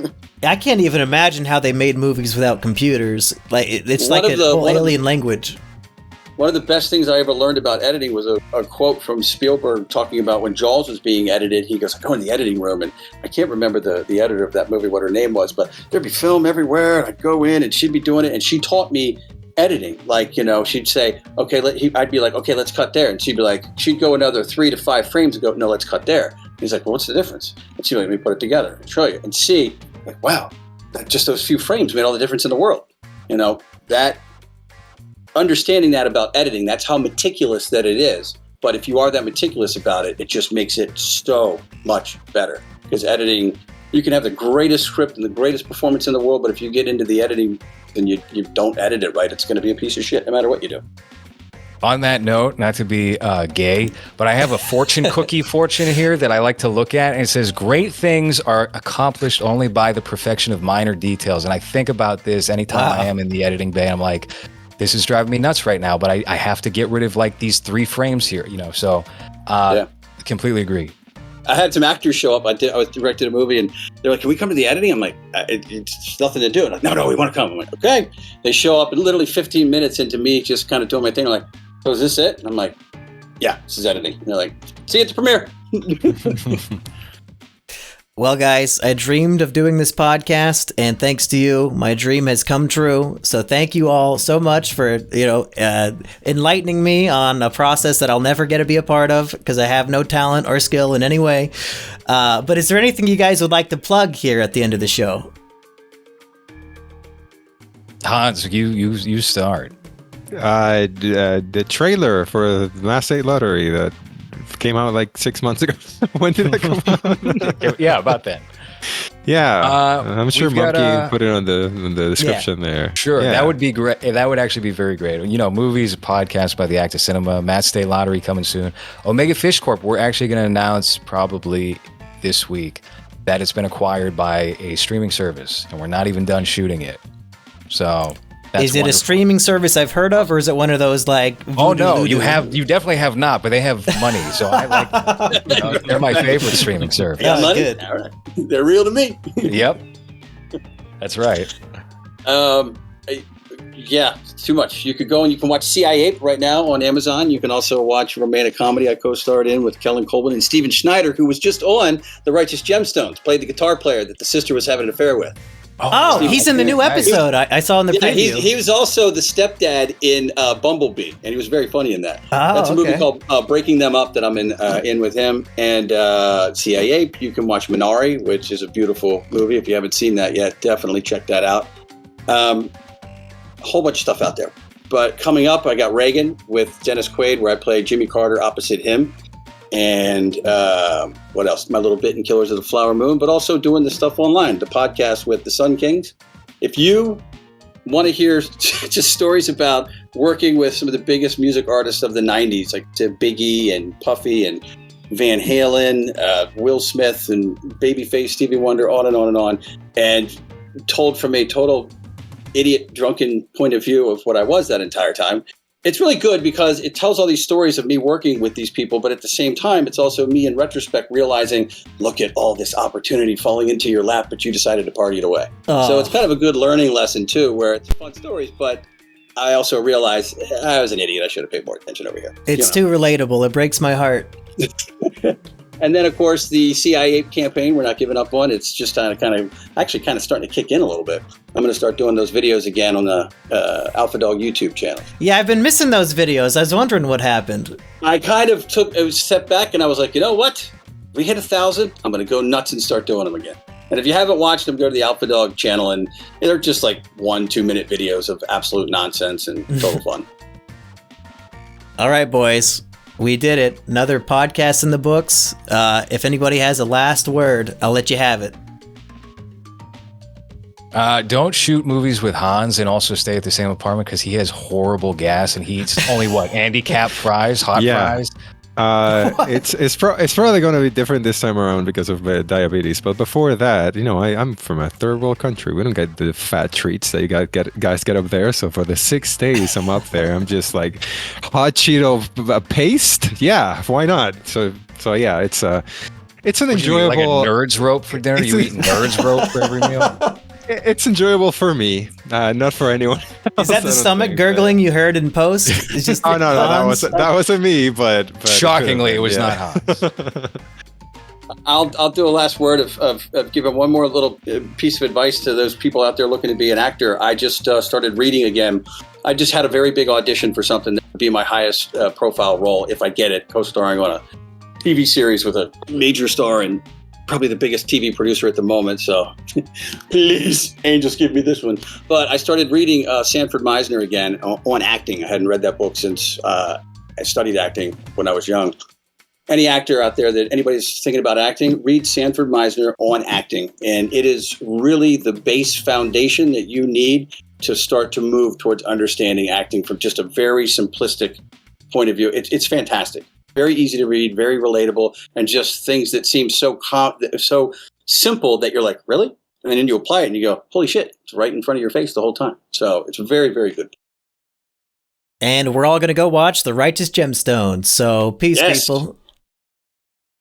I can't even imagine how they made movies without computers. Like it's One like of a the- whole one of alien language. One of the best things I ever learned about editing was a quote from Spielberg talking about when Jaws was being edited. He goes, "I go in the editing room," and I can't remember the editor of that movie, what her name was, but there'd be film everywhere, and I'd go in, and she'd be doing it, and she taught me editing. Like, she'd say, "Okay," I'd be like, "Okay, let's cut there," and she'd be like, she'd go another 3 to 5 frames and go, "No, let's cut there." He's like, "Well, what's the difference?" And she'd let me put it together and show you and see, like, wow, just those few frames made all the difference in the world. That understanding that about editing, that's how meticulous that it is. But if you are that meticulous about it, it just makes it so much better. Because editing, you can have the greatest script and the greatest performance in the world, but if you get into the editing and you don't edit it right, it's going to be a piece of shit no matter what you do. On that note, not to be gay, but I have a fortune cookie fortune here that I like to look at, and it says, "Great things are accomplished only by the perfection of minor details." And I think about this anytime I am in the editing bay. I'm like, this is driving me nuts right now, but I have to get rid of like these 3 frames here, so completely agree. I had some actors show up. I was directing a movie, and they're like, "Can we come to the editing?" I'm like, "It's nothing to do." And I'm like, no, we want to come. I'm like, "Okay." They show up, and literally 15 minutes into me just kind of doing my thing, I'm like, "So is this it?" And I'm like, "Yeah, this is editing." And they're like, "See you at the premiere." Well, guys, I dreamed of doing this podcast, and thanks to you, my dream has come true. So thank you all so much for, enlightening me on a process that I'll never get to be a part of because I have no talent or skill in any way. But is there anything you guys would like to plug here at the end of the show? Hans, you start. The trailer for the Mass State Lottery that came out like 6 months ago. When did that come out? Yeah, about that. Yeah, I'm sure we've got, Monkey put it on the description there. Sure, yeah. That would be great. That would actually be very great. Movies, podcast by the Act of Cinema, Mass State Lottery coming soon. Omega Fish Corp, we're actually going to announce probably this week that it's been acquired by a streaming service, and we're not even done shooting it. So that's is it wonderful. a streaming service I've heard of, or is it one of those like? Oh no, you definitely have not, but they have money, so I like them. They're my favorite streaming service. Yeah, money? Good. All right. They're real to me. Yep, that's right. Yeah, too much. You could go and you can watch CIA right now on Amazon. You can also watch a romantic comedy I co-starred in with Kellen Colburn and Steven Schneider, who was just on The Righteous Gemstones, played the guitar player that the sister was having an affair with. Oh, he's in the new episode. I saw in the preview. He was also the stepdad in Bumblebee, and he was very funny in that. Oh, that's a movie called Breaking Them Up that I'm in with him. And CIA, you can watch Minari, which is a beautiful movie. If you haven't seen that yet, definitely check that out. A whole bunch of stuff out there. But coming up, I got Reagan with Dennis Quaid, where I play Jimmy Carter opposite him. And what else? My little bit in Killers of the Flower Moon, but also doing the stuff online, the podcast with the Sun Kings. If you want to hear just stories about working with some of the biggest music artists of the 90s, like Biggie and Puffy and Van Halen, Will Smith and Babyface, Stevie Wonder, on and on and on, and told from a total idiot, drunken point of view of what I was that entire time, it's really good because it tells all these stories of me working with these people, but at the same time, it's also me in retrospect realizing, look at all this opportunity falling into your lap, but you decided to party it away. Oh. So it's kind of a good learning lesson too, where it's fun stories, but I also realized I was an idiot. I should have paid more attention over here. It's too relatable. It breaks my heart. And then, of course, the CIA campaign, we're not giving up on. It's just kind of starting to kick in a little bit. I'm going to start doing those videos again on the Alpha Dog YouTube channel. Yeah, I've been missing those videos. I was wondering what happened. I kind of took a step back and I was like, you know what? We hit 1,000. I'm going to go nuts and start doing them again. And if you haven't watched them, go to the Alpha Dog channel, and they're just like 1-2 minute videos of absolute nonsense and total fun. All right, boys. We did it. Another podcast in the books. If anybody has a last word, I'll let you have it. Don't shoot movies with Hans and also stay at the same apartment because he has horrible gas and he eats only handicap fries, hot fries. It's probably going to be different this time around because of diabetes. But before that, I'm from a third world country. We don't get the fat treats that you guys get up there. So for the 6 days I'm up there, I'm just like hot Cheeto paste. Yeah, why not? So yeah, it's an enjoyable like a Nerds rope for dinner. You eat Nerds rope for every meal. It's enjoyable for me, not for anyone else. Is that the stomach gurgling you heard in post? It's just no, that wasn't me, but shockingly, it was not Hans. I'll do a last word of giving one more little piece of advice to those people out there looking to be an actor. I just started reading again. I just had a very big audition for something that would be my highest profile role if I get it, co-starring on a TV series with a major star and probably the biggest TV producer at the moment. So please, angels, give me this one. But I started reading Sanford Meisner again on acting. I hadn't read that book since I studied acting when I was young. Any actor out there that anybody's thinking about acting, read Sanford Meisner on acting. And it is really the base foundation that you need to start to move towards understanding acting from just a very simplistic point of view. It's fantastic. Very easy to read, very relatable, and just things that seem so simple that you're like, really? And then you apply it and you go, holy shit, it's right in front of your face the whole time. So it's very, very good. And we're all going to go watch The Righteous Gemstones. So peace, people.